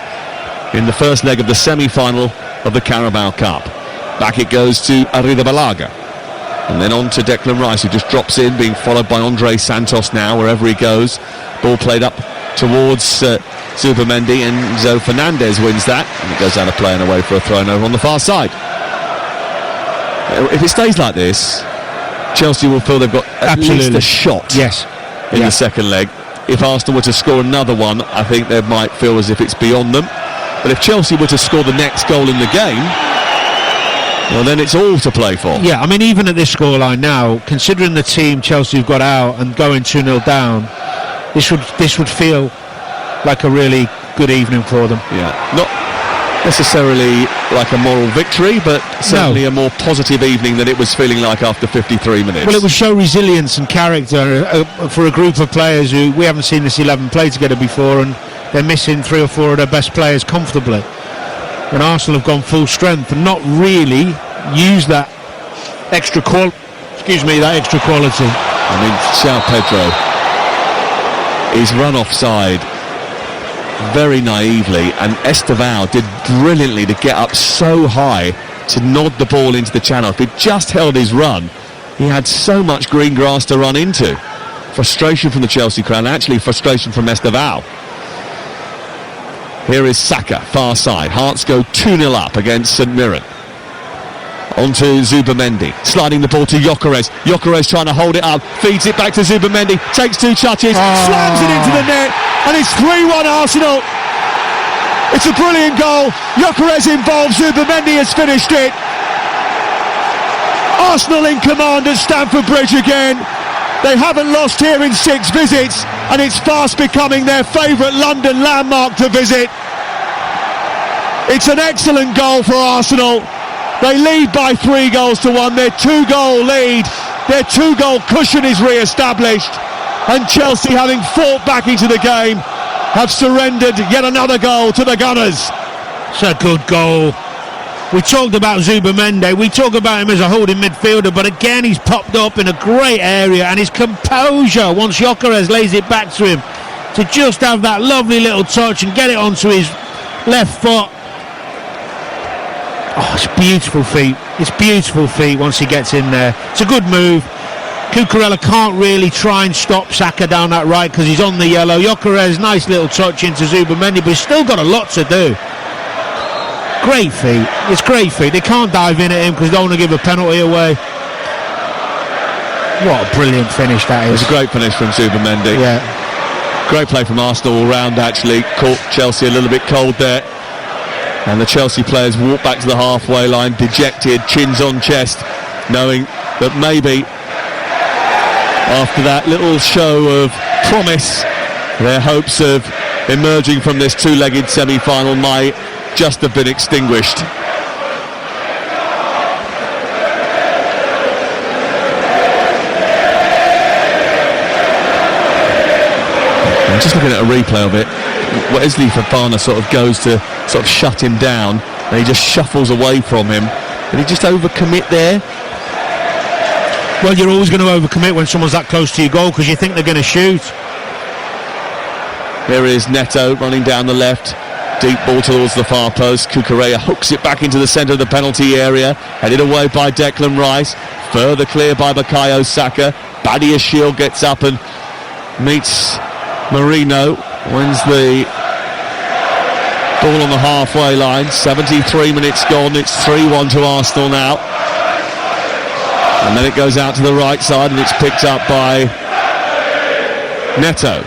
in the first leg of the semi-final of the Carabao Cup. Back it goes to Arrizabalaga, and then on to Declan Rice, who just drops in, being followed by Andre Santos now wherever he goes. Ball played up towards Zubimendi, and Enzo Fernandez wins that, and it goes out of play and away for a throw over on the far side. If it stays like this, Chelsea will feel they've got at least a shot in the second leg. if Arsenal were to score another one, I think they might feel as if it's beyond them. But if Chelsea were to score the next goal in the game, well, then it's all to play for. Yeah, I mean, even at this scoreline now, considering the team Chelsea have got out and going 2-0 down, this would feel like a really good evening for them. Yeah, not necessarily like a moral victory, but certainly a more positive evening than it was feeling like after 53 minutes. Well, it would show resilience and character for a group of players who we haven't seen this 11 play together before, and they're missing 3 or 4 of their best players comfortably. And Arsenal have gone full strength and not really used that extra quality. I mean, Sao Pedro is run offside very naively, and Estevao did brilliantly to get up so high to nod the ball into the channel. If he'd just held his run, he had so much green grass to run into. Frustration from the Chelsea crowd, actually frustration from Estevao. Here is Saka, far side. Hearts go 2-0 up against St Mirren. On to Zubamendi, sliding the ball to Gyökeres. Gyökeres trying to hold it up, feeds it back to Zubamendi, takes 2 touches, slams it into the net, and it's 3-1 Arsenal. It's a brilliant goal. Gyökeres involved, Zubamendi has finished it. Arsenal in command at Stamford Bridge again. They haven't lost here in 6 visits, and it's fast becoming their favourite London landmark to visit. It's an excellent goal for Arsenal. They lead by 3-1. Their 2-goal lead, their 2-goal cushion is re-established, and Chelsea, having fought back into the game, have surrendered yet another goal to the Gunners. It's a good goal. We talked about Zubamendi, we talk about him as a holding midfielder, but again he's popped up in a great area, and his composure once Gyökeres lays it back to him to just have that lovely little touch and get it onto his left foot. Oh, it's beautiful feet. It's beautiful feet once he gets in there. It's a good move. Cucurella can't really try and stop Saka down that right because he's on the yellow. Gyökeres, nice little touch into Zubamendi, but he's still got a lot to do. Great feet. It's great feet. They can't dive in at him because they don't want to give a penalty away. What a brilliant finish that is. It's a great finish from Zubamendi. Yeah. Great play from Arsenal all round, actually. Caught Chelsea a little bit cold there. And the Chelsea players walk back to the halfway line, dejected, chins on chest, knowing that maybe after that little show of promise, their hopes of emerging from this 2-legged semi-final might just have been extinguished. I'm just looking at a replay of it. Wesley Fofana sort of goes to sort of shut him down, and he just shuffles away from him. Did he just overcommit there? Well, you're always going to overcommit when someone's that close to your goal because you think they're going to shoot. There is Neto running down the left. Deep ball towards the far post. Cucurella hooks it back into the centre of the penalty area. Headed away by Declan Rice. Further clear by Bukayo Saka. Badiashile gets up and meets Marino. Wins the ball on the halfway line. 73 minutes gone. It's 3-1 to Arsenal now. And then it goes out to the right side and it's picked up by Neto.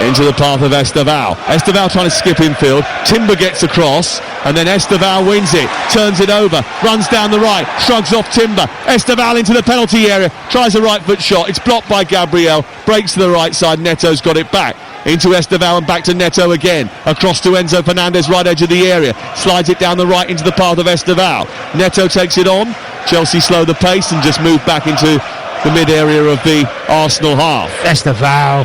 Into the path of Estevao. Estevao trying to skip infield. Timber gets across and then Estevao wins it. Turns it over. Runs down the right. Shrugs off Timber. Estevao into the penalty area. Tries a right foot shot. It's blocked by Gabriel. Breaks to the right side. Neto's got it back. Into Estevao and back to Neto again. Across to Enzo Fernandez, right edge of the area. Slides it down the right into the path of Estevao. Neto takes it on. Chelsea slow the pace and just move back into the mid area of the Arsenal half. Estevao,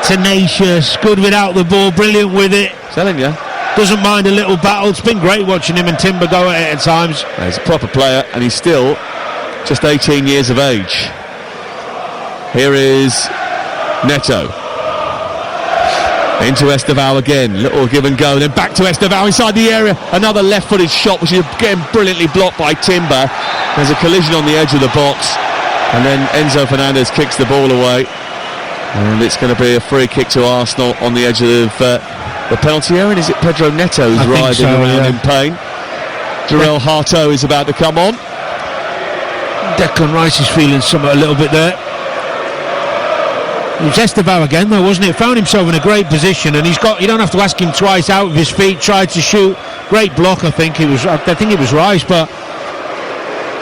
tenacious, good without the ball, brilliant with it. Telling you. Doesn't mind a little battle. It's been great watching him and Timber go at it at times. He's a proper player and he's still just 18 years of age. Here is Neto. Into Estevao again, little give and go, then back to Estevao inside the area, another left-footed shot which is again brilliantly blocked by Timber. There's a collision on the edge of the box and then Enzo Fernandez kicks the ball away and it's going to be a free kick to Arsenal on the edge of the penalty area. And is it Pedro Neto who's writhing around in pain? Jarell Harto is about to come on. Declan Rice is feeling something a little bit there. It was Estevao again though, wasn't it? Found himself in a great position, and you don't have to ask him twice, out of his feet, tried to shoot. Great block, I think it was Rice, but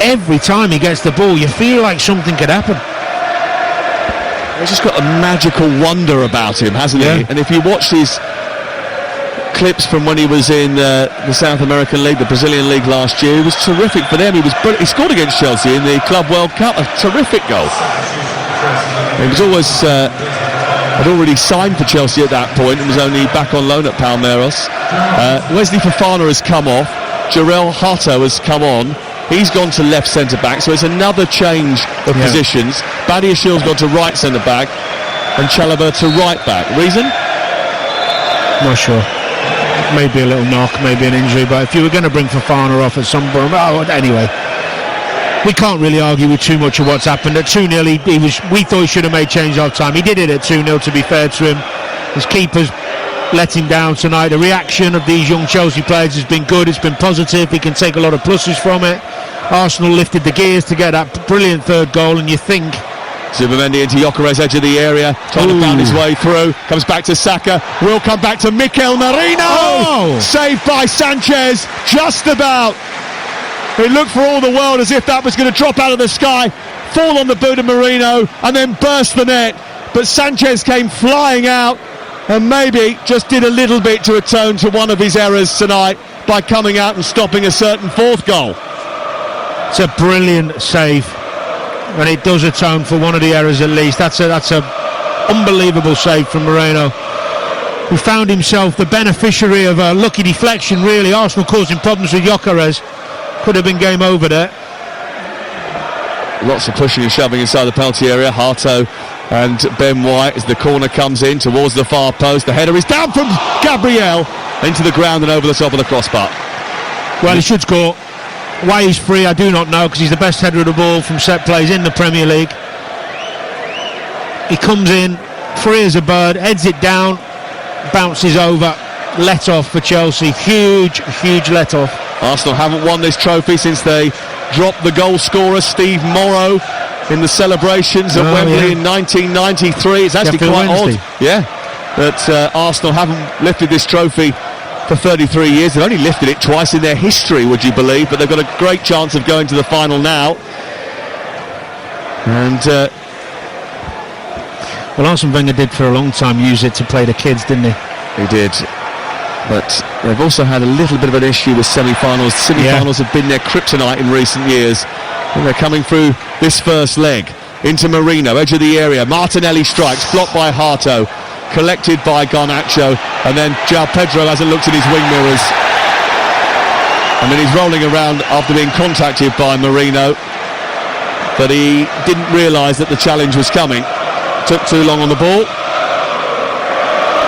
every time he gets the ball you feel like something could happen. He's just got a magical wonder about him, hasn't he? And if you watch his clips from when he was in the South American League, the Brazilian League last year, it was terrific for them. He scored against Chelsea in the Club World Cup, a terrific goal. He was always had already signed for Chelsea at that point and was only back on loan at Palmeiras. Wesley Fofana has come off. Jarell Hato has come on. He's gone to left centre-back, so it's another change of positions. Badiashil's gone to right centre-back and Chalobah to right-back. Reason? Not sure. Maybe a little knock, maybe an injury, but if you were going to bring Fofana off at some point... anyway, we can't really argue with too much of what's happened. At 2-0, we thought he should have made change half time. He did it at 2-0, to be fair to him. His keeper's let him down tonight. The reaction of these young Chelsea players has been good. It's been positive. He can take a lot of pluses from it. Arsenal lifted the gears to get that brilliant third goal, and you think... Zubimendi into Gyökeres, edge of the area, trying to pound his way through, comes back to Saka, will come back to Mikel Merino! Saved by Sanchez, just about. It looked for all the world as if that was going to drop out of the sky, fall on the boot of Merino, and then burst the net. But Sanchez came flying out, and maybe just did a little bit to atone to one of his errors tonight by coming out and stopping a certain fourth goal. It's a brilliant save, and it does atone for one of the errors at least. That's a unbelievable save from Moreno, who found himself the beneficiary of a lucky deflection, really. Arsenal causing problems with Gyökeres. Could have been game over there. Lots of pushing and shoving inside the penalty area. Hato and Ben White as the corner comes in towards the far post. The header is down from Gabriel into the ground and over the top of the crossbar. Well, he should score. Why he's free, I do not know, because he's the best header of the ball from set plays in the Premier League. He comes in, free as a bird, heads it down, bounces over, let off for Chelsea. Huge let off. Arsenal haven't won this trophy since they dropped the goal scorer Steve Morrow in the celebrations at Wembley in 1993. It's actually quite odd, that Arsenal haven't lifted this trophy for 33 years. They've only lifted it twice in their history, would you believe? But they've got a great chance of going to the final now. And well, Arsene Wenger did for a long time use it to play the kids, didn't he? He did. But they've also had a little bit of an issue with semi-finals. Semi-finals have been their kryptonite in recent years. And they're coming through this first leg. Into Merino, edge of the area. Martinelli strikes, blocked by Hato. Collected by Garnacho, and then João Pedro hasn't looked in his wing mirrors. I mean, he's rolling around after being contacted by Merino, but he didn't realise that the challenge was coming. Took too long on the ball.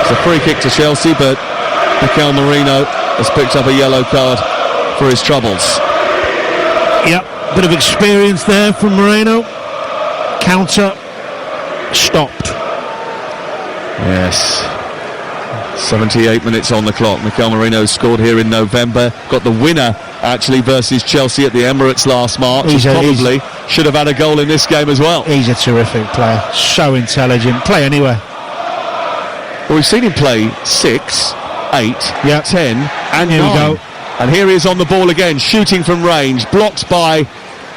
It's a free kick to Chelsea, but Mikel Merino has picked up a yellow card for his troubles. Yep, bit of experience there from Moreno. Counter stopped. Yes, 78 minutes on the clock. Mikel Merino scored here in November, got the winner actually versus Chelsea at the Emirates last March. Probably should have had a goal in this game as well. He's a terrific player, so intelligent, play anywhere. Well, we've seen him play 6, 8, 10 and 9. We go. And here he is on the ball again, shooting from range, blocked by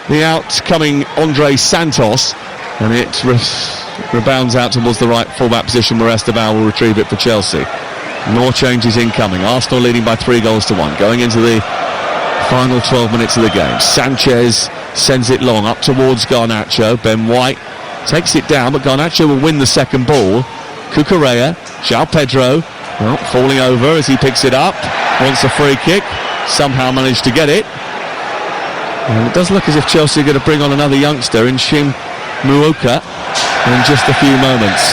the outcoming Andre Santos, and it rebounds out towards the right fullback position where Estevao will retrieve it for Chelsea. More changes incoming. Arsenal leading by 3-1, going into the final 12 minutes of the game. Sanchez sends it long up towards Garnacho. Ben White takes it down, but Garnacho will win the second ball. Cucurella, João Pedro, falling over as he picks it up. Wants a free kick, somehow managed to get it. And it does look as if Chelsea are going to bring on another youngster in Shim Muoka in just a few moments.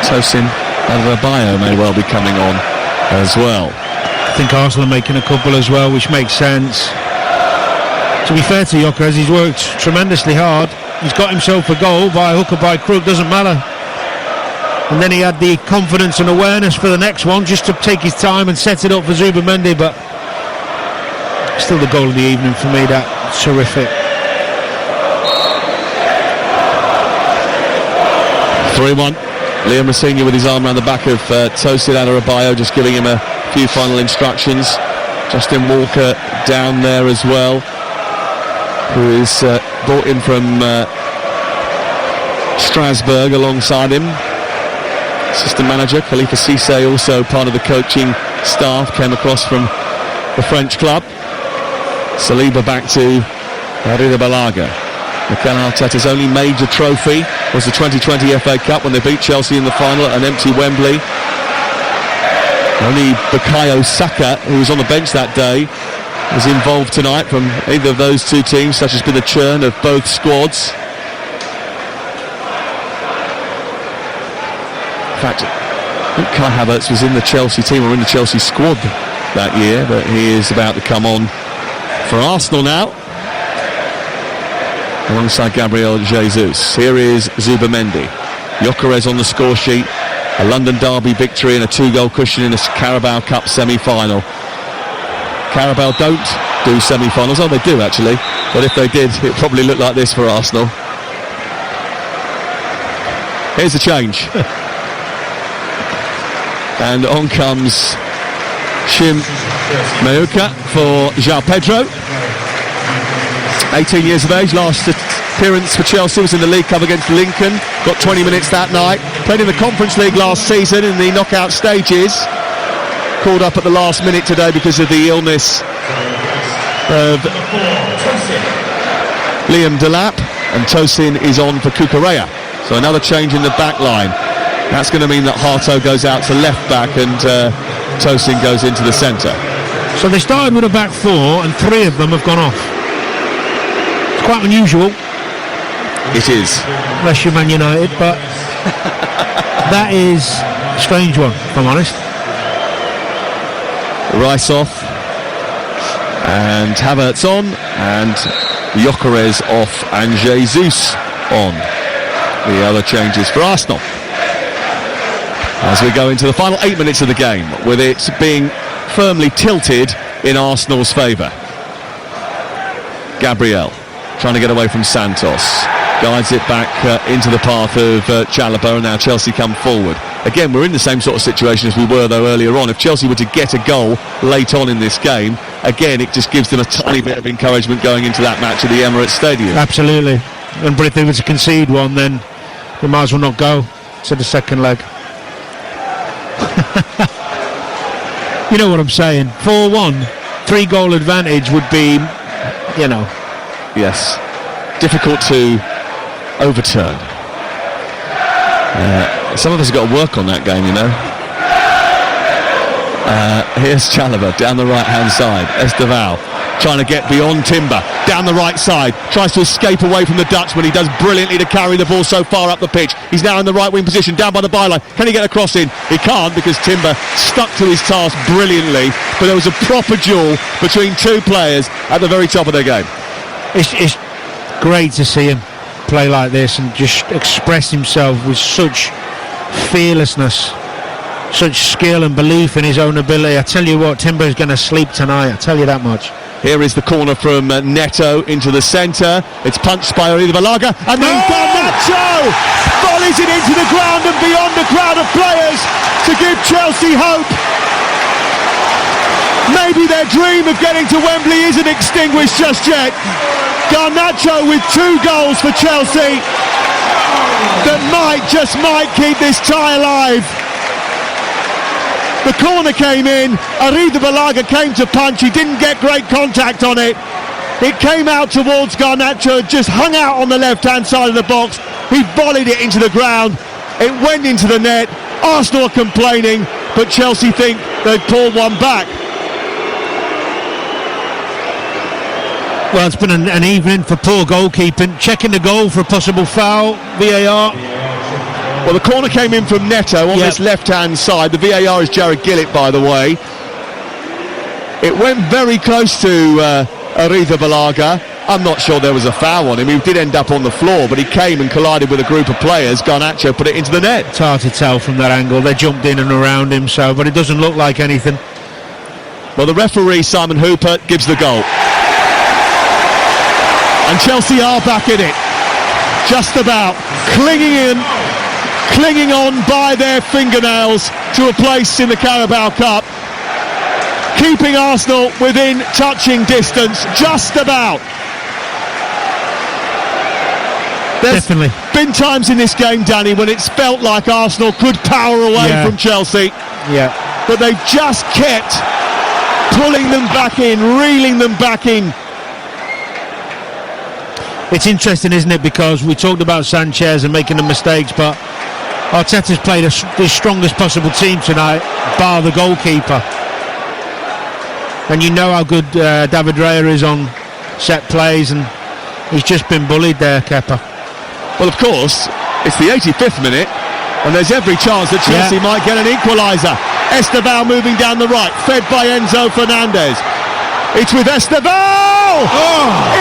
Tosin Adebayo may well be coming on as well. I think Arsenal are making a couple as well, which makes sense. To be fair to Gyökeres, he's worked tremendously hard. He's got himself a goal by hook or by crook, doesn't matter. And then he had the confidence and awareness for the next one, just to take his time and set it up for Zubimendi, but still the goal of the evening for me. That's terrific. 3-1. Liam Rossigna with his arm around the back of Tosin Adarabioyo, just giving him a few final instructions. Justin Walker down there as well, who is brought in from Strasbourg alongside him. Assistant manager Khalifa Cisse, also part of the coaching staff, came across from the French club. Saliba back to Arida Balaga. Mikel Arteta's only major trophy was the 2020 FA Cup when they beat Chelsea in the final at an empty Wembley. Only Bukayo Saka, who was on the bench that day, was involved tonight from either of those two teams. Such has been the churn of both squads. In fact, I think Kai Havertz was in the Chelsea team or in the Chelsea squad that year, but he is about to come on for Arsenal now, alongside Gabriel Jesus. Here is Zubamendi. Gyökeres on the score sheet. A London derby victory and a 2-goal cushion in a Carabao Cup semi-final. Carabao don't do semi-finals. Oh, they do actually. But if they did, it probably looked like this for Arsenal. Here's the change. And on comes Shim Meuka for João Pedro. 18 years of age, last appearance for Chelsea was in the League Cup against Lincoln. Got 20 minutes that night. Played in the Conference League last season in the knockout stages. Called up at the last minute today because of the illness of Liam Delap, and Tosin is on for Cucurella. So another change in the back line. That's going to mean that Harto goes out to left back and Tosin goes into the centre. So they started with a back four and 3 of them have gone off. It's quite unusual. It is. Unless you're Man United, but that is a strange one, if I'm honest. Rice off and Havertz on, and Gyökeres off and Jesus on. The other changes for Arsenal as we go into the final 8 minutes of the game, with it being firmly tilted in Arsenal's favour. Gabriel trying to get away from Santos, guides it back into the path of Chalobah, and now Chelsea come forward. Again, we're in the same sort of situation as we were though earlier on. If Chelsea were to get a goal late on in this game, again it just gives them a tiny bit of encouragement going into that match at the Emirates Stadium. Absolutely. And if they were to concede one, then they might as well not go to the second leg. You know what I'm saying? 4-1, 3-goal advantage would be, you know. Yes, difficult to overturn. Some of us have got to work on that game, you know. Here's Chalobah down the right-hand side. Esteval trying to get beyond Timber, down the right side, tries to escape away from the Dutchman. He does brilliantly to carry the ball so far up the pitch. He's now in the right wing position, down by the byline. Can he get a cross in? He can't, because Timber stuck to his task brilliantly, but there was a proper duel between two players at the very top of their game. It's great to see him play like this and just express himself with such fearlessness, such skill and belief in his own ability. I tell you what, Timber's going to sleep tonight, I tell you that much. Here is the corner from Neto into the centre. It's punched by Arida Balaga, and then Garnacho volleys it into the ground and beyond the crowd of players to give Chelsea hope. Maybe their dream of getting to Wembley isn't extinguished just yet. Garnacho with 2 goals for Chelsea that might keep this tie alive. The corner came in, Arida Balaga came to punch, he didn't get great contact on it. It came out towards Garnacho, just hung out on the left-hand side of the box. He volleyed it into the ground, it went into the net. Arsenal are complaining, but Chelsea think they've pulled one back. Well, it's been an evening for poor goalkeeping. Checking the goal for a possible foul, VAR. Well, the corner came in from Neto on this left-hand side. The VAR is Jared Gillett, by the way. It went very close to Arida Balaga. I'm not sure there was a foul on him. He did end up on the floor, but he came and collided with a group of players. Garnacho put it into the net. It's hard to tell from that angle. They jumped in and around him, but it doesn't look like anything. Well, the referee, Simon Hooper, gives the goal. And Chelsea are back in it. Just about. Clinging in clinging on by their fingernails to a place in the Carabao Cup, keeping Arsenal within touching distance, just about. There's Definitely been times in this game, Danny, when it's felt like Arsenal could power away from Chelsea. Yeah. But they've just kept pulling them back in, reeling them back in. It's interesting, isn't it? Because we talked about Sanchez and making the mistakes, but Arteta's played the strongest possible team tonight, bar the goalkeeper. And you know how good David Raya is on set plays, and he's just been bullied there, Kepa. Well, of course, it's the 85th minute, and there's every chance that Chelsea might get an equaliser. Esteban moving down the right, fed by Enzo Fernandez. It's with Esteban!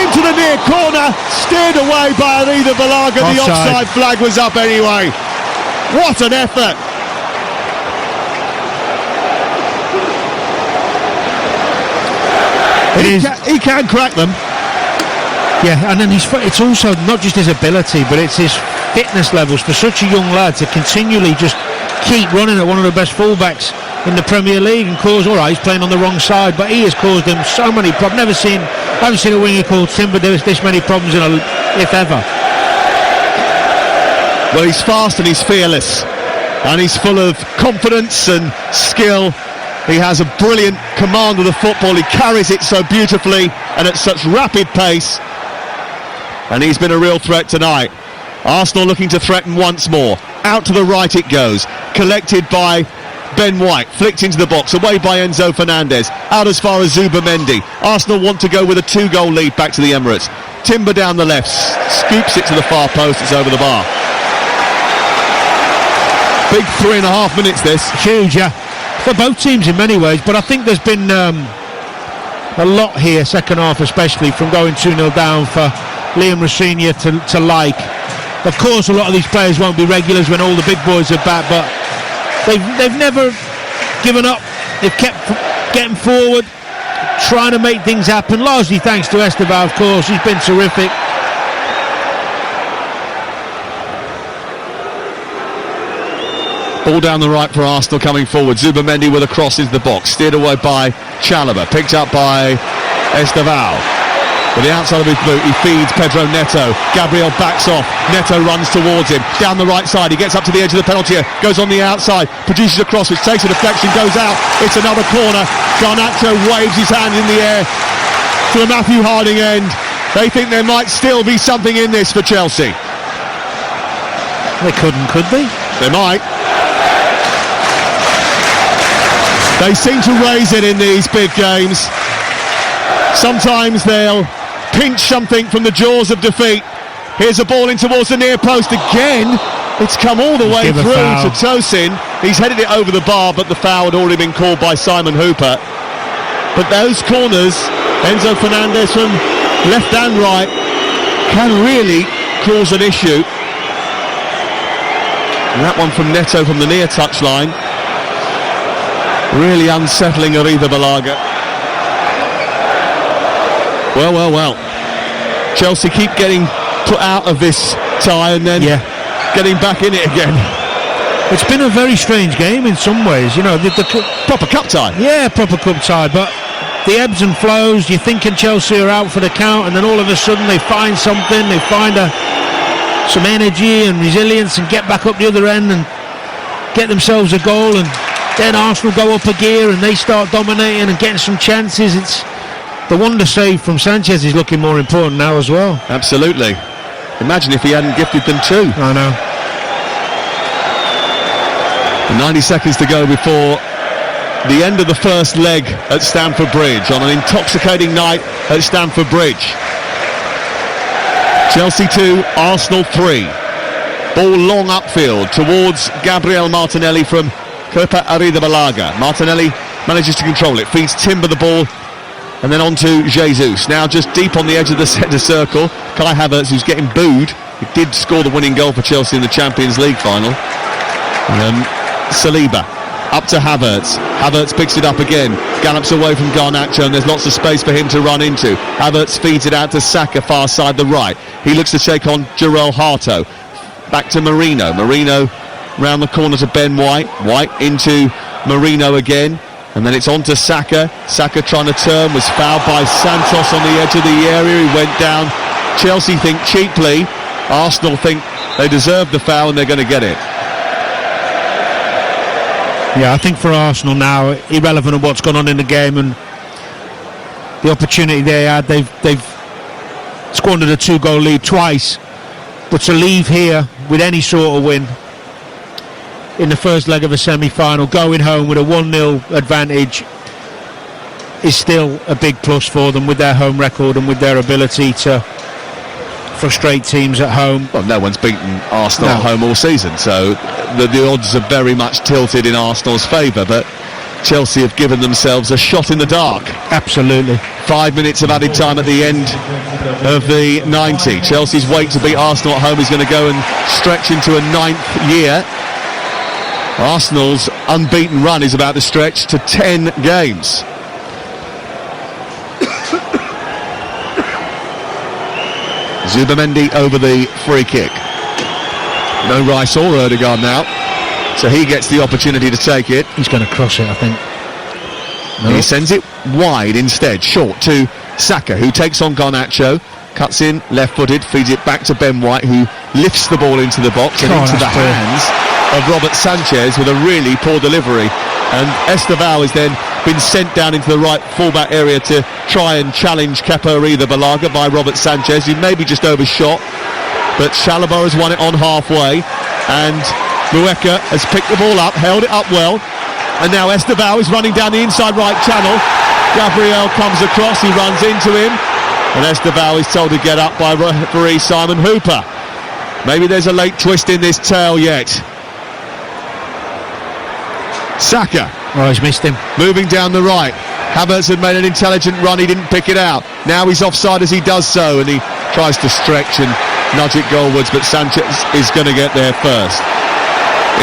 Into the near corner, steered away by Arida Balaga. The offside flag was up anyway. What an effort! He can crack them. Yeah, and then it's also not just his ability, but it's his fitness levels for such a young lad to continually just keep running at one of the best fullbacks in the Premier League and cause, alright, he's playing on the wrong side, but he has caused them so many problems. I haven't seen a winger called Timber do this many problems if ever. Well, he's fast and he's fearless, and he's full of confidence and skill. He has a brilliant command of the football. He carries it so beautifully and at such rapid pace, and he's been a real threat tonight. Arsenal looking to threaten once more. Out to the right it goes, collected by Ben White, flicked into the box, away by Enzo Fernandez, out as far as Zubamendi. Arsenal want to go with a 2-goal lead back to the Emirates. Timber down the left, scoops it to the far post, it's over the bar. Big 3.5 minutes this. Huge, yeah, for both teams in many ways, but I think there's been a lot here, second half especially, from going 2-0 down for Liam Rosenior to like. Of course, a lot of these players won't be regulars when all the big boys are back, but they've never given up. They've kept getting forward, trying to make things happen, largely thanks to Esteban, of course. He's been terrific. Ball down the right for Arsenal coming forward. Zubamendi with a cross into the box, steered away by Chalobah, picked up by Esteban. With the outside of his boot, he feeds Pedro Neto. Gabriel backs off. Neto runs towards him. Down the right side, he gets up to the edge of the penalty area, goes on the outside, produces a cross which takes a deflection, goes out. It's another corner. Garnacho waves his hand in the air to the Matthew Harding end. They think there might still be something in this for Chelsea. They could they? They might. They seem to raise it in these big games. Sometimes they'll pinch something from the jaws of defeat. Here's a ball in towards the near post again. It's come all the way through to Tosin. He's headed it over the bar, but the foul had already been called by Simon Hooper. But those corners, Enzo Fernandez from left and right, can really cause an issue. And that one from Neto from the near touchline, really unsettling Arida Balaga. Well. Chelsea keep getting put out of this tie and then getting back in it again. It's been a very strange game in some ways, you know. The proper cup tie. Yeah, proper cup tie, but the ebbs and flows, you're thinking Chelsea are out for the count, and then all of a sudden they find something, they find some energy and resilience and get back up the other end and get themselves a goal, and then Arsenal go up a gear and they start dominating and getting some chances. It's the wonder save from Sanchez is looking more important now as well. Absolutely. Imagine if he hadn't gifted them too. I know. 90 seconds to go before the end of the first leg at Stamford Bridge on an intoxicating night at Stamford Bridge. Chelsea 2, Arsenal 3. Ball long upfield towards Gabriel Martinelli from Kepa Arrizabalaga. Martinelli manages to control it, feeds Timber the ball, and then on to Jesus. Now just deep on the edge of the centre circle, Kai Havertz, who's getting booed. He did score the winning goal for Chelsea in the Champions League final. Saliba up to Havertz. Havertz picks it up again, gallops away from Garnacho, and there's lots of space for him to run into. Havertz feeds it out to Saka, far side the right. He looks to take on Jarell Harto. Back to Marino. Marino round the corner to Ben White. White into Marino again. And then it's on to Saka. Saka trying to turn, was fouled by Santos on the edge of the area. He went down. Chelsea think cheaply. Arsenal think they deserve the foul and they're going to get it. Yeah, I think for Arsenal now, irrelevant of what's gone on in the game and the opportunity they had, they've squandered a 2-goal lead twice. But to leave here with any sort of win in the first leg of a semi-final, going home with a 1-0 advantage, is still a big plus for them with their home record and with their ability to frustrate teams at home. Well, no one's beaten Arsenal at home all season, so the odds are very much tilted in Arsenal's favour, but Chelsea have given themselves a shot in the dark. Absolutely. 5 minutes of added time at the end of the 90. Chelsea's wait to beat Arsenal at home is going to go and stretch into a 9th year. Arsenal's unbeaten run is about to stretch to 10 games. Zubamendi over the free kick. No Rice or Ødegaard now, so he gets the opportunity to take it. He's going to cross it, I think. No. He sends it wide instead, short to Saka, who takes on Garnacho, cuts in left-footed, feeds it back to Ben White, who lifts the ball into the box and into the hands of Robert Sanchez with a really poor delivery. And Estevao has then been sent down into the right fullback area to try and challenge Kepa Arrizabalaga by Robert Sanchez, who maybe just overshot, but Chalobah has won it on halfway, and Mueka has picked the ball up, held it up well, and now Estevao is running down the inside right channel. Gabriel comes across, he runs into him, and Estevao is told to get up by referee Simon Hooper. Maybe there's a late twist in this tale yet. Saka. Oh, he's missed him. Moving down the right. Havertz had made an intelligent run, he didn't pick it out. Now he's offside as he does so, and he tries to stretch and nudge it goalwards, but Sanchez is going to get there first.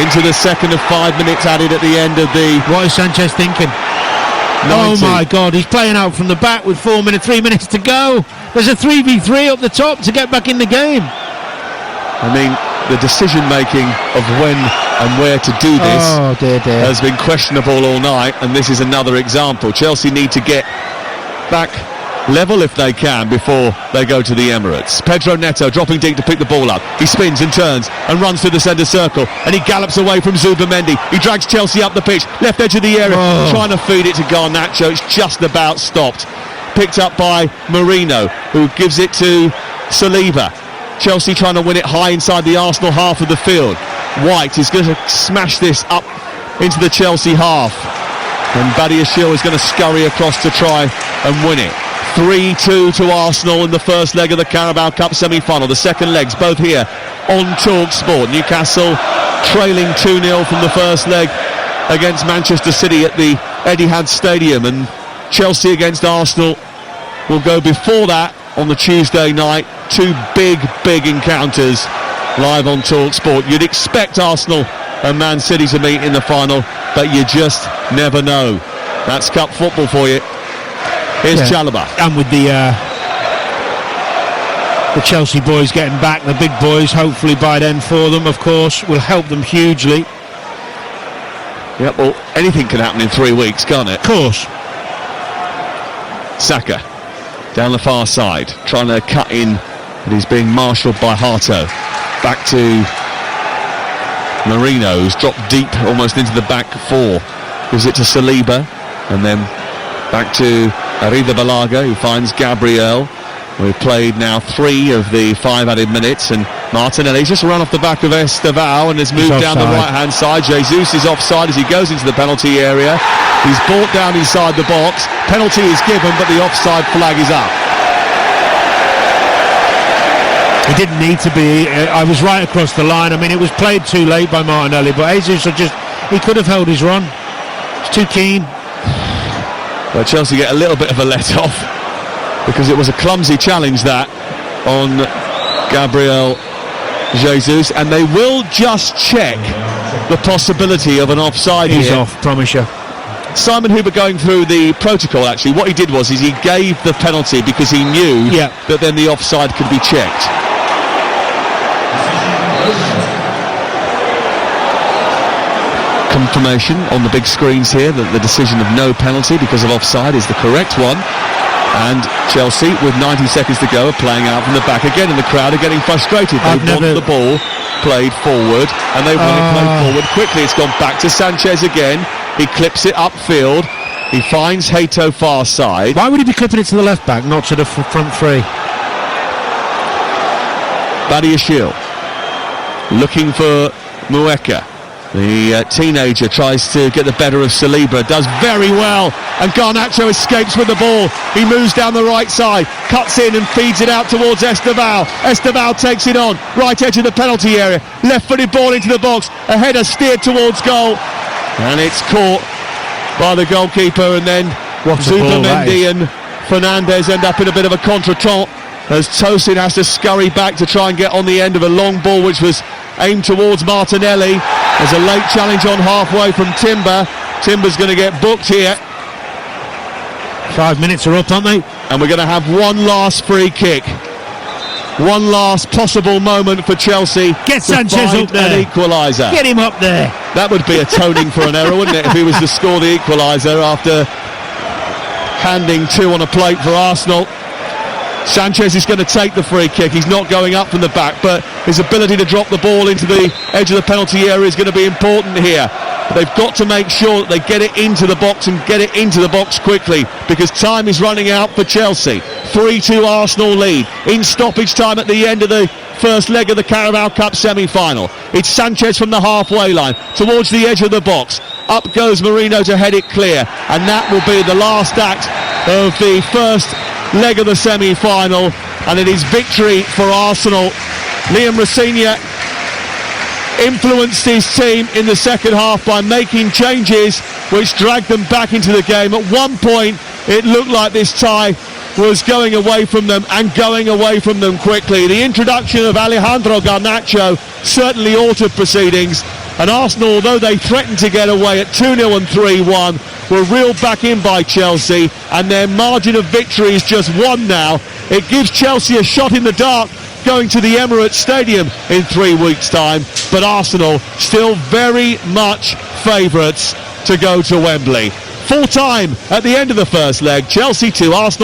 Into the second of 5 minutes added at the end of the... What is Sanchez thinking? 90. Oh my God, he's playing out from the back with 3 minutes to go. There's a 3v3 up the top to get back in the game. I mean, the decision making of when and where to do this has been questionable all night, and this is another example. Chelsea need to get back level if they can before they go to the Emirates. Pedro Neto dropping deep to pick the ball up. He spins and turns and runs through the centre circle, and he gallops away from Zubamendi. He drags Chelsea up the pitch, left edge of the area, trying to feed it to Garnacho. It's just about stopped. Picked up by Marino, who gives it to Saliba. Chelsea trying to win it high inside the Arsenal half of the field. White is going to smash this up into the Chelsea half, and Badiashile is going to scurry across to try and win it. 3-2 to Arsenal in the first leg of the Carabao Cup semi-final. The second legs both here on TalkSport. Newcastle trailing 2-0 from the first leg against Manchester City at the Etihad Stadium, and Chelsea against Arsenal will go before that on the Tuesday night. Two big encounters live on TalkSport. You'd expect Arsenal and Man City to meet in the final, but you just never know. That's cup football for you. Here's Chalobah. And with the Chelsea boys getting back, the big boys, hopefully by then for them, of course, will help them hugely. Yep, well, anything can happen in 3 weeks, can't it? Of course. Saka down the far side, trying to cut in, but he's being marshalled by Hato. Back to Marino, who's dropped deep almost into the back four. Gives it to Saliba, and then back to Arrizabalaga, who finds Gabriel. We've played now 3 of the 5 added minutes, and Martinelli's just run off the back of Estevao and has moved down the right-hand side. Jesus is offside as he goes into the penalty area. He's brought down inside the box. Penalty is given, but the offside flag is up. It didn't need to be. I was right across the line. I mean, it was played too late by Martinelli, but Jesus he could have held his run. He's too keen. Well, Chelsea get a little bit of a let-off because it was a clumsy challenge that on Gabriel Jesus, and they will just check the possibility of an offside He's here. off, promise you. Simon Hooper going through the protocol, actually, what he did was he gave the penalty because he knew that then the offside could be checked. confirmation on the big screens here that the decision of no penalty because of offside is the correct one. And Chelsea, with 90 seconds to go, are playing out from the back again, and the crowd are getting frustrated. They want the ball played forward, and they want it played forward quickly. It's gone back to Sanchez again. He clips it upfield. He finds Hato far side. Why would he be clipping it to the left back, not to the front three? Badiashile looking for Mueka. The teenager tries to get the better of Saliba, does very well, and Garnacho escapes with the ball. He moves down the right side, cuts in and feeds it out towards Esteval. Esteval takes it on, right edge of the penalty area, left-footed ball into the box, a header steered towards goal, and it's caught by the goalkeeper, and then Zubimendi and Fernandes end up in a bit of a contretemps as Tosin has to scurry back to try and get on the end of a long ball which was aimed towards Martinelli. There's a late challenge on halfway from Timber. Timber's going to get booked here. 5 minutes are up, aren't they? And we're going to have one last free kick. One last possible moment for Chelsea. Get Sanchez up there. An equaliser. Get him up there. That would be atoning for an error, wouldn't it, if he was to score the equaliser after handing two on a plate for Arsenal. Sanchez is going to take the free kick. He's not going up from the back, but his ability to drop the ball into the edge of the penalty area is going to be important here. They've got to make sure that they get it into the box and get it into the box quickly, because time is running out for Chelsea. 3-2 Arsenal lead in stoppage time at the end of the first leg of the Carabao Cup semi-final. It's Sanchez from the halfway line towards the edge of the box. Up goes Marino to head it clear, and that will be the last act of the first leg of the semi-final, and it is victory for Arsenal. Liam Rossigna influenced his team in the second half by making changes which dragged them back into the game. At one point it looked like this tie was going away from them, and going away from them quickly. The introduction of Alejandro Garnacho certainly altered proceedings, and Arsenal, although they threatened to get away at 2-0 and 3-1, were reeled back in by Chelsea, and their margin of victory is just one now. It gives Chelsea a shot in the dark going to the Emirates Stadium in 3 weeks' time, but Arsenal still very much favourites to go to Wembley. Full time at the end of the first leg. Chelsea 2, Arsenal